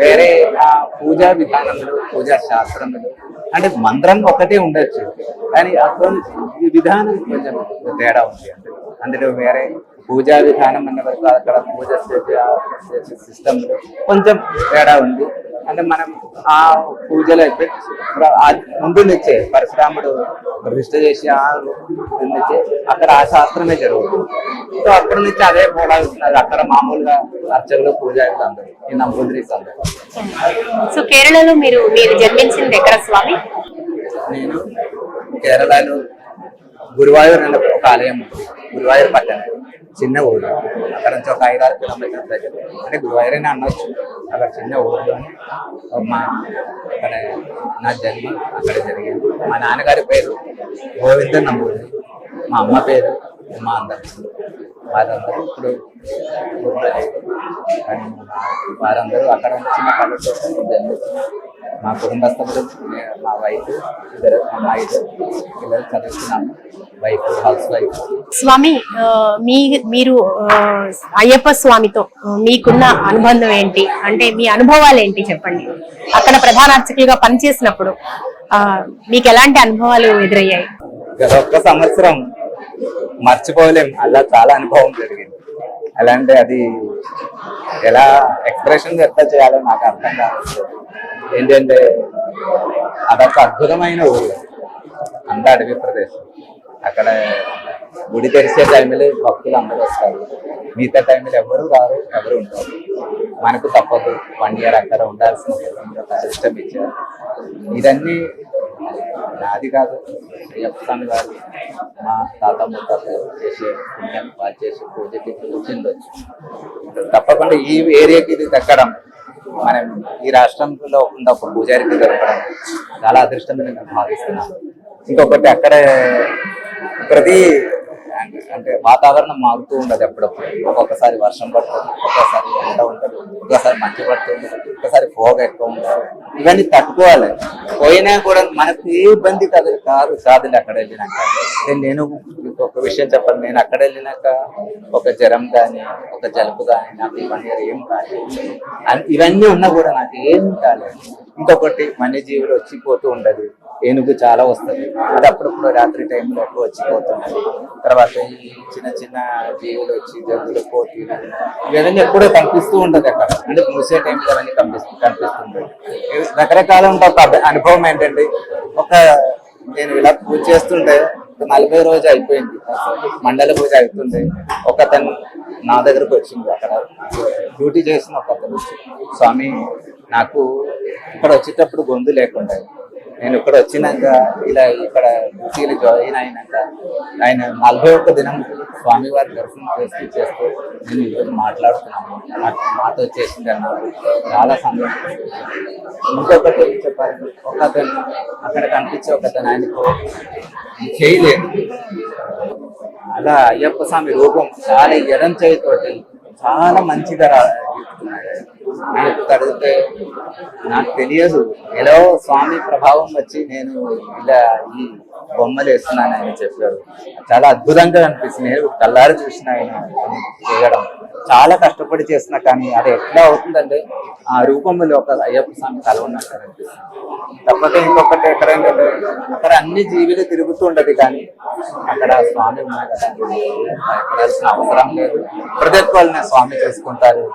వేరే ఆ పూజా విధానములు, పూజా శాస్త్రములు అంటే మంత్రం ఒకటే ఉండొచ్చు, కానీ అక్కడ ఈ విధానం కొంచెం తేడా ఉంది. అంటే అందులో వేరే పూజా విధానం అన్న వరకు అక్కడ పూజ సిస్టమ్ కొంచెం తేడా ఉంది. అంటే మనం ఆ పూజలు అయితే ముందు నుంచే పరశురాముడు ప్రతిష్ట చేసి ఆ నుంచే అక్కడ ఆ శాస్త్రమే జరుగుతుంది. సో అక్కడ నుంచి అదే పోలాడుతున్నారు. అక్కడ మామూలుగా అర్చకులు, పూజారులు అందరూ ఈ నంబూదిరీస్ అందరూ. సో కేరళలో మీరు జన్మించింది ఎక్కడ స్వామి? నేను కేరళలో గురువాయూర్ అనే ఒక ఆలయం, గురువాయూర్ పట్టణ చిన్న ఊరు. అక్కడ నుంచి ఒక 5-6 కిలోమీటర్ల దగ్గర, అంటే గురువాయూరైనా అనొచ్చు. అక్కడ చిన్న ఊరిలోనే మా అక్కడ నా జన్మ అక్కడ జరిగింది. మా నాన్నగారి పేరు గోవింద నంబూదిరి, మా అమ్మ పేరు ఉమా. వారందరూ ఇప్పుడు వారందరూ అక్కడ చిన్న పల్లెటూరు జన్మించారు. మా కుటుంబస్తులు, మా వైఫ్, ఇద్దరు అమ్మాయిలు, పిల్లలు చదువుతున్నాము. Wife house wife. స్వామి, మీరు అయ్యప్ప స్వామితో మీకున్న అనుబంధం ఏంటి? అంటే మీ అనుభవాలు ఏంటి చెప్పండి. అక్కడ ప్రధాన అర్చకులుగా పనిచేసినప్పుడు మీకు ఎలాంటి అనుభవాలు ఎదురయ్యాయి? గత ఒక్క సంవత్సరం మర్చిపోలేం. అలా చాలా అనుభవం జరిగింది. అలాంటి అది ఎలా ఎక్స్ప్రెషన్ ఎట్లా చేయాలో నాకు అర్థం కావచ్చు. ఏంటంటే అదొక అద్భుతమైన ఊరు, అంత అడవి ప్రదేశం. అక్కడ గుడి తెరిచే టైంలో భక్తులు అందరూ వస్తారు, మిగతా టైంలో ఎవరు రారు, ఎవరు ఉంటారు. మనకు తప్పదు, 1 year అక్కడ ఉండాల్సిన సిస్టమ్ ఇచ్చారు. ఇదన్నీ నాది కాదు, అయ్యప్ప స్వామి గారు మా తాత ముత్తాతలు చేసే పుణ్యం, వాళ్ళు చేసే పూజకి వచ్చిండొచ్చు. తప్పకుండా ఈ ఏరియాకి ఇది దక్కడం మనం ఈ రాష్ట్రంలో ఉన్న ఒక పూజారికి దొరకడం చాలా అదృష్టమని నేను భావిస్తున్నాను. ఇంకొకటి అక్కడే ప్రతి అంటే వాతావరణం మారుతూ ఉండదు. ఎప్పుడప్పుడు ఒక్కొక్కసారి వర్షం పడుతుంది, ఒక్కొక్కసారి ఎండ ఉంటుంది, ఒక్కొక్కసారి మంచు పడుతుంది, ఒక్కొక్కసారి పోగ ఎక్కువ ఉంటుంది. ఇవన్నీ తట్టుకోవాలి. పోయినా కూడా మనకు ఏ ఇబ్బంది కాదులే అక్కడ వెళ్ళినాక. నేను ఒక విషయం చెప్పాను, నేను అక్కడ వెళ్ళినాక ఒక జ్వరం కానీ ఒక జలుబు కానీ నాకు ఇవన్నీ ఏం కాలేదు. ఇవన్నీ ఉన్నా కూడా నాకు ఏం కాలేదు. ఇంకొకటి వన్యజీవులు వచ్చిపోతూ ఉండదు, ఏనుగు చాలా వస్తుంది, అది అప్పుడప్పుడు రాత్రి టైంలో ఎక్కువ వచ్చిపోతున్నది. తర్వాత ఈ చిన్న చిన్న జీవులు వచ్చి జంతువులు పోతీ ఇవన్నీ ఎప్పుడూ కనిపిస్తూ ఉండదు అక్కడ. అంటే మూసే టైంలో అవన్నీ కనిపిస్తుంటాయి. రకరకాల ఒక అనుభవం ఏంటంటే, నేను ఇలా పూజ చేస్తుంటే 40 రోజు అయిపోయింది, మండల పూజ అవుతుండే. ఒకతను నా దగ్గరకు వచ్చింది, అక్కడ డ్యూటీ చేసిన ఒకతను, స్వామి నాకు ఇక్కడ వచ్చేటప్పుడు గొంతు లేకుండా, నేను ఇక్కడ వచ్చినాక ఇలా ఇక్కడ డ్యూటీలు జాయిన్ అయినాక ఆయన 41 దినం స్వామివారి దర్శనం చేస్తూ నేను ఈరోజు మాట్లాడుతున్నాను, మాతో చేసింది అన్నారు. చాలా సంతోషం. ఇంకొకటి చెప్పాలి, ఒకతను అక్కడ కనిపించే ఒకతను ఆయనకు చేయలేదు. అలా అయ్యప్ప స్వామి రూపం చాలా ఎడం చేయితోటి చాలా మంచిగా నాకు తడితే నాకు తెలియదు, ఎలా స్వామి ప్రభావం వచ్చి నేను ఇలా ఈ బొమ్మలు వేస్తున్నానని చెప్పారు. చాలా అద్భుతంగా అనిపిస్తుంది. నేను కళ్ళారు చూసిన ఆయన చేయడం చాలా కష్టపడి చేస్తున్నా, కానీ అది ఎట్లా అవుతుందంటే ఆ రూపంలో ఒక అయ్యప్ప స్వామి కల ఉన్నట్టు అనిపిస్తుంది. తప్పక ఇంకొకటి ఎక్కడైందంటే అక్కడ అన్ని జీవులు తిరుగుతూ ఉండదు, కానీ అక్కడ స్వామి ఉన్నాయి కదా, ఎక్కడాల్సిన అవసరం లేదు. ప్రతి ఒక్క వాళ్ళని స్వామి చేసుకుంటారు.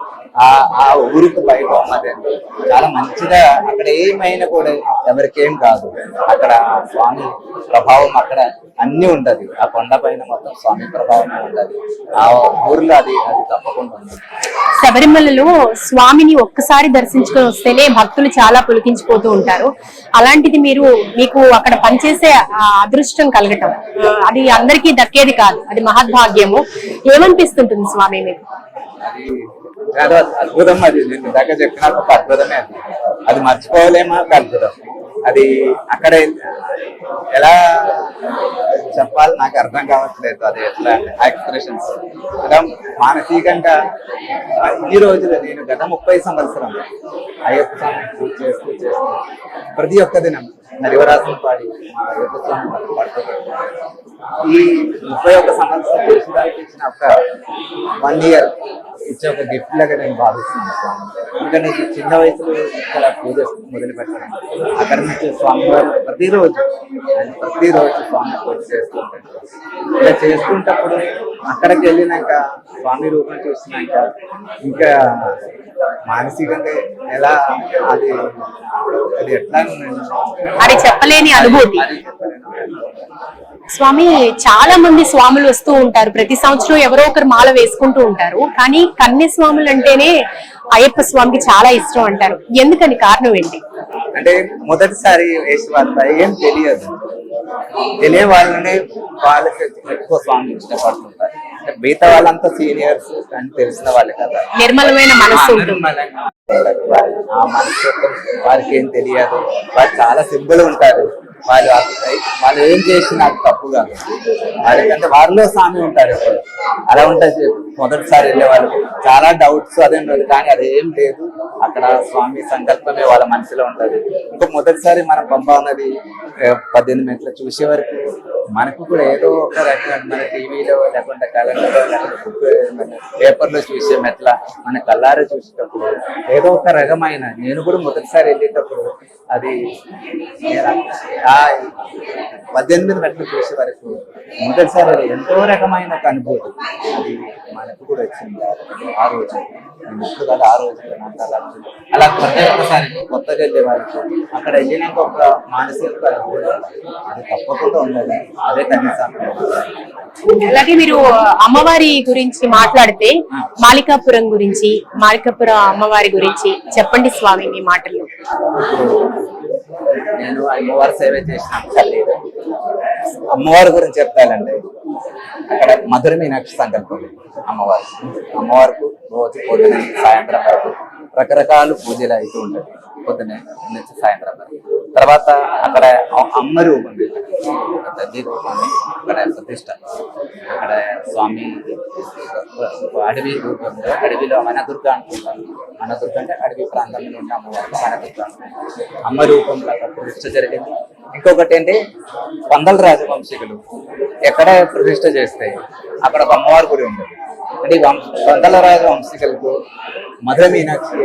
ఆ ఊరికి వైభవం అదండి చాలా మంచిగా. అక్కడ ఏమైనా కూడా ఎవరికేం కాదు, అక్కడ స్వామి ప్రభావం అక్కడ అన్ని ఉంటది. ఆ కొండ పైన మొత్తం స్వామి ప్రభావం ఉంటది. ఆ ఊర్లో అది తప్పకుండా ఉంది. శబరిమలలో స్వామిని ఒక్కసారి దర్శించుకొని వస్తేనే భక్తులు చాలా పులికించిపోతూ ఉంటారు. అలాంటిది మీకు అక్కడ పనిచేసే అదృష్టం కలగటం, అది అందరికీ దక్కేది కాదు, అది మహద్భాగ్యము. ఏమనిపిస్తుంటుంది స్వామి మీకు? చాలా అద్భుతం. అది నేను ఇందాక చెప్పిన ఒక అద్భుతమే. అది మర్చిపోలేమా ఒక అద్భుతం. అది అక్కడ ఎలా చెప్పాలి నాకు అర్థం కావట్లేదు. అది ఎట్లా ఆ ఎక్స్ప్రెషన్స్ అలా మానసికంగా. ఈ రోజులు నేను గత 30 సంవత్సరం అయ్యప్ప స్వామి పూజ చేస్తూ ప్రతి ఒక్క దినం హరివరాసం పాడి మా అయ్యప్ప స్వామి పడుతుంది. ఈ 31 సంవత్సరం చేసేదానికి ఇచ్చిన ఒక 1 year ఇచ్చే ఒక గిఫ్ట్ లాగా నేను భావిస్తున్నాను స్వామి. ఎందుకంటే చిన్న వయసులో ఇక్కడ పూజ మొదలు పెట్టడం, అక్కడ నుంచి స్వామి వారు ప్రతిరోజు స్వామి పూజ చేస్తుంటారు. ఇలా చేస్తుంటప్పుడు అక్కడికి వెళ్ళినాక స్వామి రూపం చూసినాక ఇంకా మానసికంగా ఎలా అది ఎట్లా అది చెప్పలేని అనుభూతి. స్వామి, చాలా మంది స్వాములు వస్తూ ఉంటారు, ప్రతి సంవత్సరం ఎవరో ఒకరు మాల వేసుకుంటూ ఉంటారు, కానీ కన్య స్వాములు అంటేనే అయ్యప్ప స్వామికి చాలా ఇష్టం అంటారు. ఎందుకని? కారణం ఏంటి? అంటే మొదటిసారి వేసి వాళ్ళ ఏం తెలియ వాళ్ళనే వాళ్ళకి ఎక్కువ స్వామి ఇష్టపడుతుంటారు. మిగతా వాళ్ళంతా సీనియర్స్ అని తెలిసిన వాళ్ళే కదా, నిర్మలమైన మనసు. ఆ మనస్తత్వం వారికి ఏం తెలియదు. వాళ్ళు చాలా సింపుల్ ఉంటారు. వాళ్ళు ఏం చేసినా అది తప్పు కాదు. వాళ్ళకంటే వారిలో స్వామి ఉంటారు. అలా ఉంటుంది. మొదటిసారి వెళ్ళే వాళ్ళు చాలా డౌట్స్ అదే ఉండదు, కానీ అదేం లేదు. అక్కడ స్వామి సంకల్పమే వాళ్ళ మనసులో ఉంటది. ఇంకా మొదటిసారి మనం పంప ఉన్నది 18 మెట్లు చూసే వరకు మనకు కూడా ఏదో ఒక రకంగా మన టీవీలో లేకుంటే క్యాలెండర్లో లేకుంటే పేపర్లో చూసే మెట్ల మన కళ్ళారా చూసేటప్పుడు ఏదో ఒక రకమైన, నేను కూడా మొదటిసారి వెళ్ళేటప్పుడు అది 18 మెట్లు చూసే వరకు మొదటిసారి ఎంతో రకమైన ఒక అనుభూతి అది మనకు కూడా వచ్చింది ఆ రోజు. ఇప్పుడు కాదు, ఆ రోజు అలా ప్రతి ఒక్కసారి కొత్తగా వెళ్ళే వారికి అక్కడ వెళ్ళినాక ఒక మానసిక అనుభూతి అది తప్పకుండా ఉండాలి. అదే కనీసం. అలాగే మీరు అమ్మవారి గురించి మాట్లాడితే మాలికాపురం గురించి, మాలికాపురం అమ్మవారి గురించి చెప్పండి స్వామి మీ మాటల్లో. నేను అమ్మవారి సేవ చేసిన తల్లి. అమ్మవారి గురించి చెప్తానండి, అక్కడ మధుర మీనాక్షి సంకల్పం అమ్మవారికి రోజు పొద్దున సాయంత్రం వరకు రకరకాల పూజలు అవుతూ ఉంటాయి పొద్దునే నుంచి సాయంత్రం వరకు. తర్వాత అక్కడ అమ్మ రూపం తల్లి రూపం అక్కడ ప్రతిష్ట. అక్కడ స్వామి అడవి రూపంలో, అడవిలో వనదుర్గ అనుకుంటాను. వనదుర్గ అంటే అడవి ప్రాంతంలో ఉన్న అమ్మవారు వనదుర్గ అనుకుంటాను. అమ్మ రూపంలో అక్కడ ప్రతిష్ట జరిగింది. ఇంకొకటి ఏంటి, పందల రాజవంశీకులు ఎక్కడ ప్రతిష్ట చేస్తే అక్కడ ఒక అమ్మవారి గుడి ఉంటుంది. అంటే పందల రాజవంశీకులకు మధుర మీనాక్షి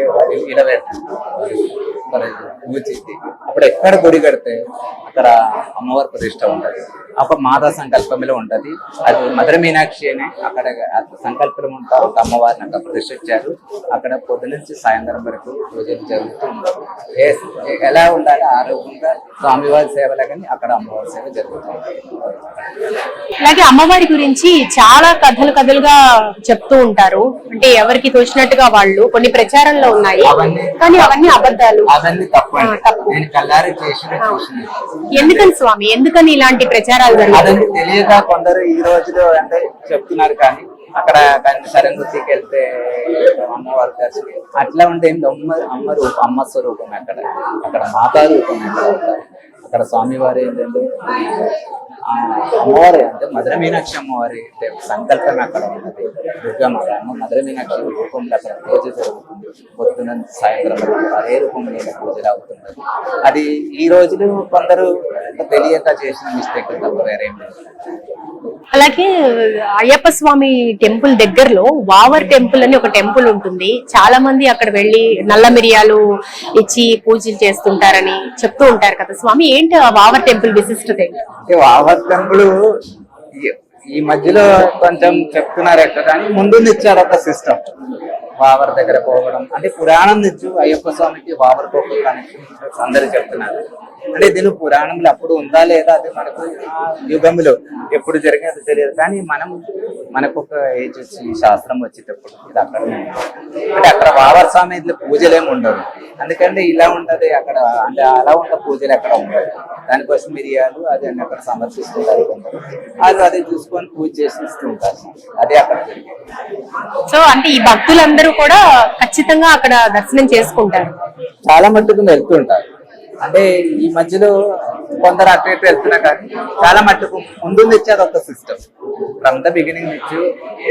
పూజించి అప్పుడు ఎక్కడ గుడి కడితే అక్కడ అమ్మవారి ప్రతిష్ట ఉంటుంది. ఒక మాతా సంకల్పంలో ఉంటుంది. అది మధుర మీనాక్షి అని అక్కడ సంకల్పం ఉంటా ఒక అమ్మవారిని అక్కడ ప్రతిష్ఠించారు. అక్కడ పొద్దు నుంచి సాయంత్రం వరకు పూజలు జరుగుతూ ఉంటారు. ఎలా ఉండాలి ఆ రూపంగా స్వామివారి సేవలు కానీ అక్కడ అమ్మవారి సేవ జరుగుతూ ఉంటుంది. అలాగే అమ్మవారి గురించి చాలా కథలుగా చెప్తూ ఉంటారు. అంటే ఎవరికి తోచినట్టుగా వాళ్ళు కొన్ని ప్రచారంలో ఉన్నాయి, కానీ అవన్నీ అబద్ధాలు, అవన్నీ తప్పు. నేను కల్లారి చేసిన ఎందుకని స్వామి, ఎందుకని ఇలాంటి ప్రచారాలు జరుగుతాయి? అదండి తెలియక కొందరు ఈ రోజులో అంటే చెప్తున్నారు. కానీ అక్కడ సరంగుతికి వెళ్తే అమ్మవారి దర్శనం అట్లా ఉంటే ఏంటి, అమ్మ స్వరూపం అక్కడ, అక్కడ మాతా రూపం ఎక్కడ ఉంటారు. అక్కడ స్వామివారి ఏంటంటే అమ్మవారి అంటే మధుర మీనాక్షి అమ్మవారి సంకల్పం అక్కడ ఉన్నది. దుర్గమ్మ మధుర మీనాక్షి రూపంలో అక్కడ పూజ జరుగుతుంది. పొద్దున సాయంత్రం అదే రూపంలో పూజలు అవుతున్నది. అది ఈ రోజులు కొందరు తెలియక చేసిన మిస్టేక్ తప్ప వేరేం లేదు. అలాగే అయ్యప్ప స్వామి టెంపుల్ దగ్గరలో వావర్ టెంపుల్ అని ఒక టెంపుల్ ఉంటుంది. చాలా మంది అక్కడ వెళ్ళి నల్ల మిరియాలు ఇచ్చి పూజలు చేస్తుంటారని చెప్తూ ఉంటారు కదా స్వామి, ఏంటి ఆ వావర్ టెంపుల్ విశిష్టత? వావర్ టెంపుల్ ఈ మధ్యలో కొంచెం చెప్తున్నారు ఎక్కడ, కానీ ముందు ఇచ్చారు ఒక సిస్టమ్. వావర్ దగ్గర పోవడం అంటే పురాణం నుంచి అయ్యప్ప స్వామికి వావర్ పోవడం అందరూ చెప్తున్నారు. అంటే దీని పురాణంలో అప్పుడు ఉందా లేదా అది మనకు యుగంలో ఎప్పుడు జరిగేది తెలియదు. కానీ మనకు ఒక ఏజ్ వచ్చి శాస్త్రం వచ్చేటప్పుడు ఇది అక్కడ అంటే అక్కడ వావర్ స్వామి పూజలు ఏమి ఉండవు. అందుకంటే ఇలా ఉంటది అక్కడ, అంటే అలా ఉన్న పూజలు ఎక్కడ ఉండవు. దానికోసం మిరియాలు అది అన్ని అక్కడ సమర్పిస్తుంటారు. వాళ్ళు అదే చూసుకొని పూజ చేసి ఇస్తూ ఉంటారు. అదే అక్కడ జరిగేది. సో అంటే ఈ భక్తులందరూ కూడా ఖచ్చితంగా అక్కడ దర్శనం చేసుకుంటారు. చాలా మట్టుకు వెళ్తుంటారు. అంటే ఈ మధ్యలో కొందరు అటు ఇటు వెళ్తున్నా, కానీ చాలా మట్టుకు ముందు ఇచ్చేది ఒక సిస్టమ్. ఫ్రమ్ ద బిగినింగ్ నుంచి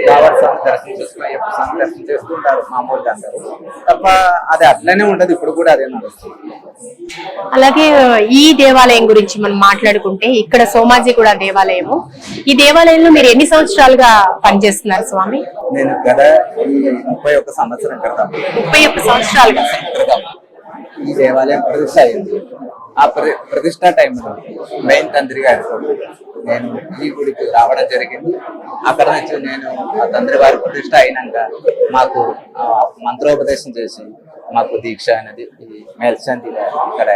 వావర్ స్వామి దర్శనం చేసుకుని అయ్యప్ప స్వామి దర్శనం చేస్తుంటారు మామూలుగా అందరూ తప్ప. అది అట్లనే ఉండదు, ఇప్పుడు కూడా అదే నడుస్తుంది. అలాగే ఈ దేవాలయం గురించి మనం మాట్లాడుకుంటే ఇక్కడ సోమాజిగూడ దేవాలయము, ఈ దేవాలయంలో మీరు ఎన్ని సంవత్సరాలుగా పనిచేస్తున్నారు స్వామి? నేను గత 31 సంవత్సరం క్రితం 31 సంవత్సరాలుగా ఈ దేవాలయం ప్రతిష్ట అయింది. ఆ ప్రతిష్ట టైంలో మెయిన్ తండ్రి గారితో నేను ఈ గుడికి రావడం జరిగింది. అక్కడ నుంచి నేను ఆ తండ్రి వారి ప్రతిష్ట అయినాక మాకు మంత్రోపదేశం చేసి మాకు దీక్ష అనేది మేల్శాంతి ఇక్కడ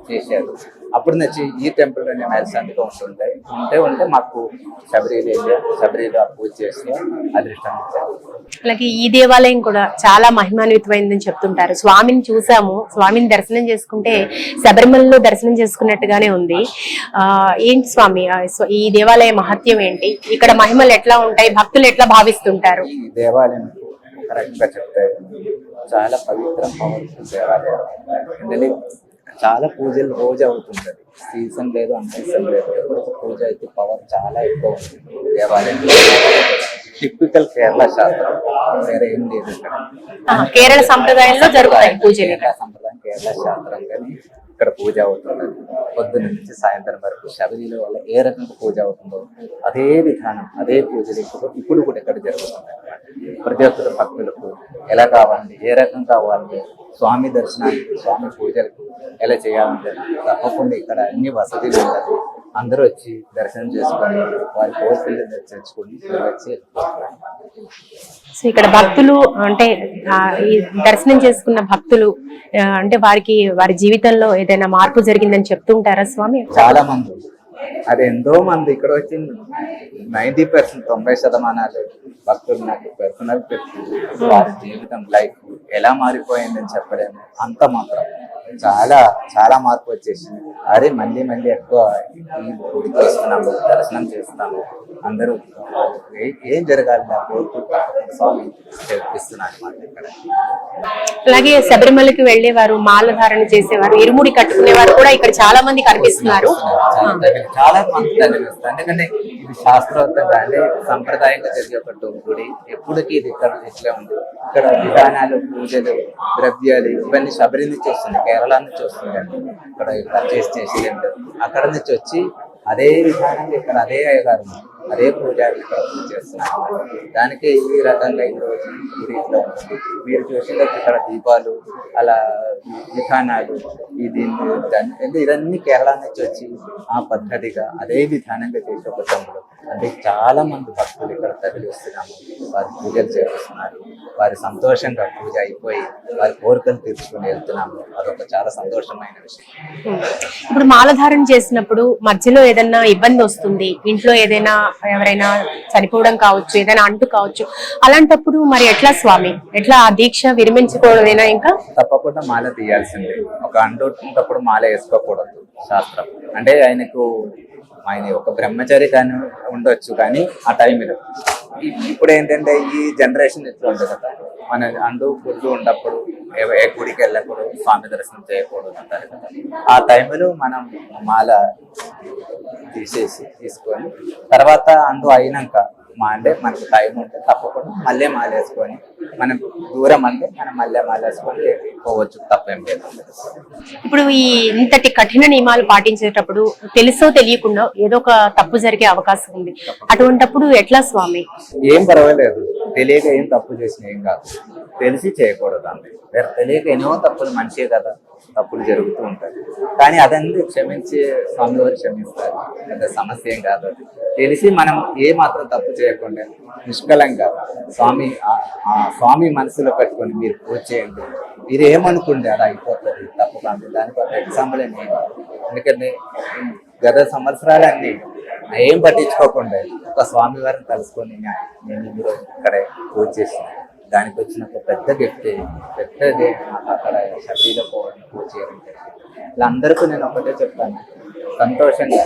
చేశారు. అప్పుడు నుంచి ఈ టెంపుల్ నేను మేల్శాంతిగా ఉంటే మాకు శబరిలో పూజ చేసి అదృష్టం ఇచ్చారు. అలాగే ఈ దేవాలయం కూడా చాలా మహిమాన్వితమైందని చెప్తుంటారు. స్వామిని చూసాము, స్వామిని దర్శనం చేసుకుంటే శబరిమలలో దర్శనం చేసుకున్నట్టుగానే ఉంది. ఏంటి స్వామి ఈ దేవాలయ మహత్యం ఏంటి? ఇక్కడ మహిమలు ఎట్లా ఉంటాయి? భక్తులు ఎట్లా భావిస్తుంటారు? ఈ దేవాలయం కరెక్ట్ గా చెప్తే చాలా పవిత్ర పవర్ఫుల్ దేవాలయం. ఎందుకంటే చాలా పూజలు రోజు అవుతుంది. సీజన్ లేదు, అన్సీజన్ లేదు, ఎప్పుడు పూజ అయితే పవర్ చాలా ఎక్కువ ఉంటుంది దేవాలయం. టిపికల్ కేరళ శాస్త్రం, వేరే ఏం లేదు ఇక్కడ. కేరళ సంప్రదాయంలో జరుగుతాయి పూజలు. కేరళ సంప్రదాయం, కేరళ శాస్త్రం కానీ ఇక్కడ పూజ అవుతుంది. పొద్దున్న నుంచి సాయంత్రం వరకు శబరిలో వల్ల ఏ రకంగా పూజ అవుతుందో అదే విధానం, అదే పూజలు ఇప్పుడు కూడా ఇక్కడ జరుగుతుంది. ప్రతి ఒక్కరు భక్తులకు ఎలా కావాలి, ఏ రకం కావాలి, స్వామి దర్శనానికి, స్వామి పూజలకు ఎలా చేయాలంటే తప్పకుండా ఇక్కడ అన్ని వసతులు ఉంటుంది. అందరూ వచ్చి దర్శనం చేసుకొని వారి కోరికలు తెచ్చుకొని వచ్చి సో ఇక్కడ భక్తులు అంటే ఈ దర్శనం చేసుకున్న భక్తులు అంటే వారి జీవితంలో ఏదైనా మార్పు జరిగిందని చెప్తుంటారా స్వామి? చాలా మంది, అది ఎంతో మంది ఇక్కడ వచ్చి 90% 90% భక్తులు నాకు పర్సనల్ వారి జీవితం లైఫ్ ఎలా మారిపోయిందని చెప్పలేము. అంత మాత్రం చాలా చాలా మార్పు వచ్చేసింది. అరే మళ్ళీ మళ్ళీ ఎక్కువ ఈ గుడికి వస్తున్నాము, దర్శనం చేస్తున్నాము, అందరూ ఏం జరగాలి నా కోరుకు స్వామి చేపిస్తున్నారు అన్నమాట ఇక్కడ. అలాగే శబరిమలకి వెళ్ళేవారు, మాల ధారణ చేసేవారు, ఇరుముడి కట్టుకునేవారు కూడా ఇక్కడ చాలా మంది కనిపిస్తున్నారు. చాలా మంది కనిపిస్తారు. ఎందుకంటే ఇది శాస్త్రోక్తంగా అంటే సంప్రదాయంగా జరిగే ఒక గుడి. ఎప్పటికీ ఇది ఇక్కడ ఇట్లే ఉంది. ఇక్కడ విధానాలు, పూజలు, ద్రవ్యాలు ఇవన్నీ శబరి నుంచి వస్తుంది, కేరళ నుంచి వస్తుంది అండి. ఇక్కడ పర్చేస్ చేసి అక్కడ నుంచి వచ్చి అదే విధానంగా ఇక్కడ అదే అయ్యగారు అదే పూజారి ఇక్కడ పూజ చేస్తున్నారు. దానికి ఈ రకంగా ఈ రోజు గుడి ఇట్లా ఉంటుంది. మీరు చూసినట్టు ఇక్కడ దీపాలు, అలా విధానాలు, ఇదన్నీ కేరళ నుంచి వచ్చి ఆ పద్ధతిగా అదే విధానంగా చేసే ఒక తమ్ముడు. అంటే చాలా మంది భక్తులు ఇక్కడ తరలి వస్తున్నాము, వారు పూజలు చేస్తున్నారు, వారి సంతోషంగా పూజ అయిపోయి వారి కోరికలు తీర్చుకుని వెళ్తున్నాము. అదొక చాలా సంతోషమైన విషయం. ఇప్పుడు మాలధారణ చేసినప్పుడు మధ్యలో ఏదైనా ఇబ్బంది వస్తుంది, ఇంట్లో ఏదైనా ఎవరైనా చనిపోవడం కావచ్చు, ఏదైనా అంటు కావచ్చు, అలాంటప్పుడు మరి ఎట్లా స్వామి, ఎట్లా ఆ దీక్ష విరమించుకోవడమేనా? ఇంకా తప్పకుండా మాల తీయాల్సిందే. ఒక అంటు ఉన్నప్పుడు మాల వేసుకోకూడదు శాస్త్రం. అంటే ఆయన ఒక బ్రహ్మచారి కానీ ఉండొచ్చు, కానీ ఆ టైంలో ఇప్పుడు ఏంటంటే ఈ జనరేషన్ ఇట్లా ఉంటుంది కదా, మన అండు గుడ్డు ఉన్నప్పుడు ఏ గుడికి వెళ్ళకూడదు, స్వామి దర్శనం చేయకూడదు అంటారు కదా. ఆ టైంలో మనం మాల తీసుకొని తర్వాత అండు అయినాక అంటే మనకు టైం ఉంటే తప్పకుండా మళ్ళీ మాల వేసుకొని, మనం దూరం అంటే మనం మళ్ళీ మాల వేసుకొని పోవచ్చు, తప్పేం లేదు. ఇప్పుడు ఈ ఇంతటి కఠిన నియమాలు పాటించేటప్పుడు తెలుసో తెలియకుండా ఏదో ఒక తప్పు జరిగే అవకాశం ఉంది. అటువంటప్పుడు ఎట్లా స్వామి? ఏం పర్వాలేదు, తెలియక ఏం తప్పు చేసినా ఏం కాదు, తెలిసి చేయకూడదు అంతే. తెలియక ఎన్నో తప్పులు, మనిషే కదా, తప్పులు జరుగుతూ ఉంటాయి. కానీ అదన్నీ క్షమించి స్వామి వారు క్షమిస్తారు, పెద్ద సమస్య ఏం కాదు. అది తెలిసి మనం ఏ మాత్రం తప్పు చేయకుండా నిష్కలంగా స్వామి మనసులో పెట్టుకొని మీరు పూజ చేయండి. మీరు ఏమనుకుంటే అలా అయిపోతుంది, తప్పు కాదు. దానికి ఒక ఎగ్జాంపుల్ నేను, ఎందుకంటే గత సంవత్సరాలన్నీ ఏం పట్టించుకోకుండా ఒక స్వామి వారిని కలుసుకొని నేను ఈరోజు ఇక్కడే పూజ చేసిన దానికి వచ్చిన ఒక పెద్ద గిఫ్ట్, పెద్దదే అక్కడ షబీలో పూజ చేయడం. ఇలా అందరికీ నేను ఒకటే చెప్తాను, సంతోషంగా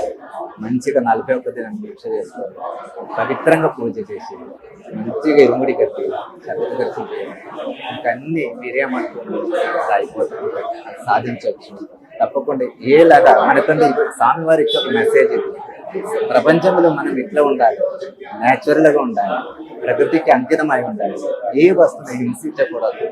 మంచిగా 41 దినం దీక్ష చేసుకోవాలి, పవిత్రంగా పూజ చేసి మంచిగా ఇరుముడి కట్టి చదువు దర్శనం చేయాలి. ఇంకన్నీ మీరేమనుకుంటున్నారు అయిపోతుంది, సాధించవచ్చు తప్పకుండా. ఏలాగా మనకంటే స్వామివారి ఇచ్చే ఒక మెసేజ్ ఇది, ప్రపంచంలో మనం ఇట్లా ఉండాలి, న్యాచురల్గా ఉండాలి, ప్రకృతికి అంకితమై ఉండాలి, ఏ వస్తువుని హింసించకూడదు,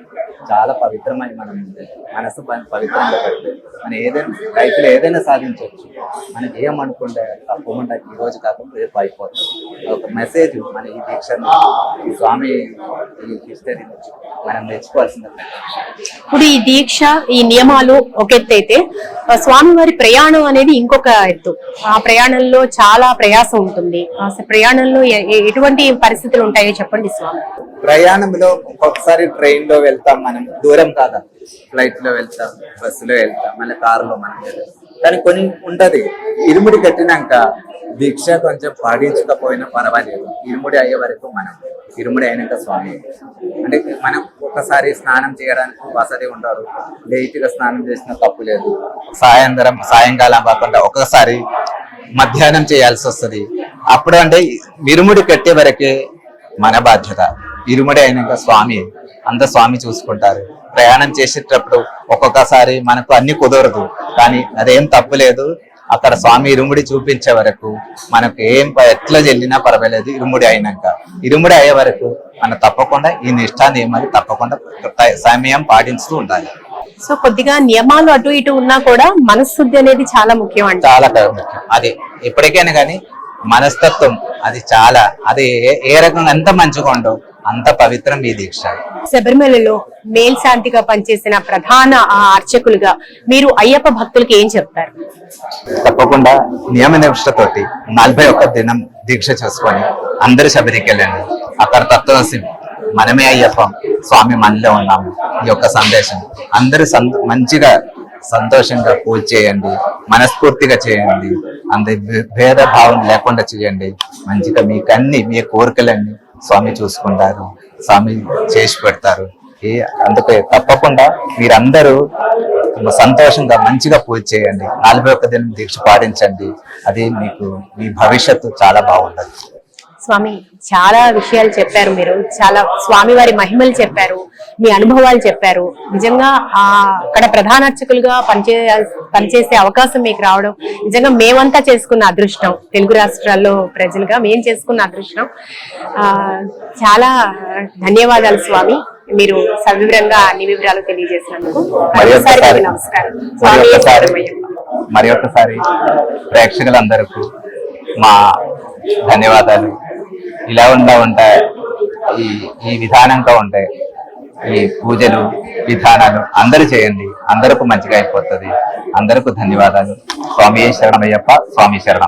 చాలా పవిత్రమై మనం ఉండాలి, మనసు పవిత్రంగా పెడితే మనం ఏదైనా లైఫ్లో ఏదైనా సాధించవచ్చు. మనం ఏమనుకుంటే తప్పకుండా ఈ రోజు కాకుండా రేపు అయిపోతుంది. ఒక మెసేజ్ మన ఈ దీక్షను, ఈ స్వామి ఈ హిస్టరీ నుంచి మనం నేర్చుకోవాల్సింది. ఇప్పుడు ఈ దీక్ష, ఈ నియమాలు ఒక ఎత్తు అయితే, స్వామివారి ప్రయాణం అనేది ఇంకొక ఎత్తు. ఆ ప్రయాణంలో చాలా ప్రయాసం ఉంటుంది. ప్రయాణంలో ఎటువంటి పరిస్థితులు ఉంటాయో చెప్పండి స్వామి. ప్రయాణంలో ఒక్కొక్కసారి ట్రైన్ లో వెళ్తాం, మనం దూరం కాదా, ఫ్లైట్ లో వెళ్తాం, బస్సులో వెళ్తాం, మళ్ళీ కారులో మనం వెళ్తాం. కానీ కొన్ని ఉంటది, ఇరుముడి కట్టినాక దీక్ష కొంచెం పాటించకపోయినా పర్వాలేదు, ఇరుముడి అయ్యే వరకు మనం ఇరుముడి అయినాక స్వామి అంటే మనం ఒకసారి స్నానం చేయడానికి వసతి ఉండదు, లేట్ గా స్నానం చేసిన తప్పు లేదు. సాయంకాలం కాకుండా ఒకసారి మధ్యాహ్నం చేయాల్సి వస్తుంది. అప్పుడు అంటే ఇరుముడి కట్టే వరకే మన బాధ్యత. ఇరుముడి అయినాక స్వామి అంత స్వామి చూసుకుంటారు. ప్రయాణం చేసేటప్పుడు ఒక్కొక్కసారి మనకు అన్ని కుదరదు, కానీ అదేం తప్పు లేదు. అక్కడ స్వామి ఇరుముడి చూపించే వరకు మనకు ఎట్లా చెల్లినా పర్వాలేదు. ఇరుముడి అయినాక, ఇరుముడి అయ్యే వరకు మనం తప్పకుండా ఈ నిష్ఠా నియమాలు తప్పకుండా సమయం పాటిస్తూ ఉండాలి. సో కొద్దిగా నియమాలు అటు ఇటు ఉన్నా కూడా మనశుద్ధి అనేది చాలా ముఖ్యం అంట. చాలా ముఖ్యం. అది ఎప్పటికైనా కానీ మనస్తత్వం అది చాలా, అది ఏ రకంగా ఎంత మంచిగా ఉండో అంత పవిత్రం ఈ దీక్ష. శబరిమలలో మేల్శాంతిగా పనిచేసిన ప్రధాన అర్చకులుగా మీరు అయ్యప్ప భక్తులకి ఏం చెప్తారు? తప్పకుండా నియమ నిష్ఠతోటి 41 దినం దీక్ష చేసుకొని అందరూ శబరికి వెళ్ళండి. అక్కడ తత్వసి మనమే అయ్యప్ప స్వామి మనలో ఉన్నాము. ఈ యొక్క సందేశం అందరూ మంచిగా సంతోషంగా పూజ చేయండి, మనస్ఫూర్తిగా చేయండి, అంత భేద భావం లేకుండా చేయండి. మంచిగా మీకు అన్ని మీ కోరికలన్నీ స్వామి చూసుకుంటారు, స్వామి చేసి పెడతారు. అందుకే తప్పకుండా మీరందరూ సంతోషంగా మంచిగా పూజ చేయండి. 41 దినం దీక్ష పాటించండి. అది మీకు మీ భవిష్యత్తు చాలా బాగుంటుంది. స్వామి చాలా విషయాలు చెప్పారు. మీరు చాలా స్వామివారి మహిమలు చెప్పారు, మీ అనుభవాలు చెప్పారు. నిజంగా అక్కడ ప్రధాన అర్చకులుగా పనిచేసే అవకాశం మీకు రావడం నిజంగా మేమంతా చేసుకున్న అదృష్టం. తెలుగు రాష్ట్రాల్లో ప్రజలుగా మేము చేసుకున్న అదృష్టం. చాలా ధన్యవాదాలు స్వామి, మీరు సవివరంగా అన్ని వివరాలు తెలియజేసినందుకు. మరొకసారి నమస్కారం. మరి ఒకసారి ప్రేక్షకులందరికీ మా ధన్యవాదాలు. ఇలా ఉంటాయి ఈ విధానంగా ఉంటాయి ఈ పూజలు విధానాలు. అందరూ చేయండి, అందరికీ మంచిగా అయిపోతుంది. అందరికీ ధన్యవాదాలు. స్వామి శరణమయ్యప్ప. స్వామి శరణం.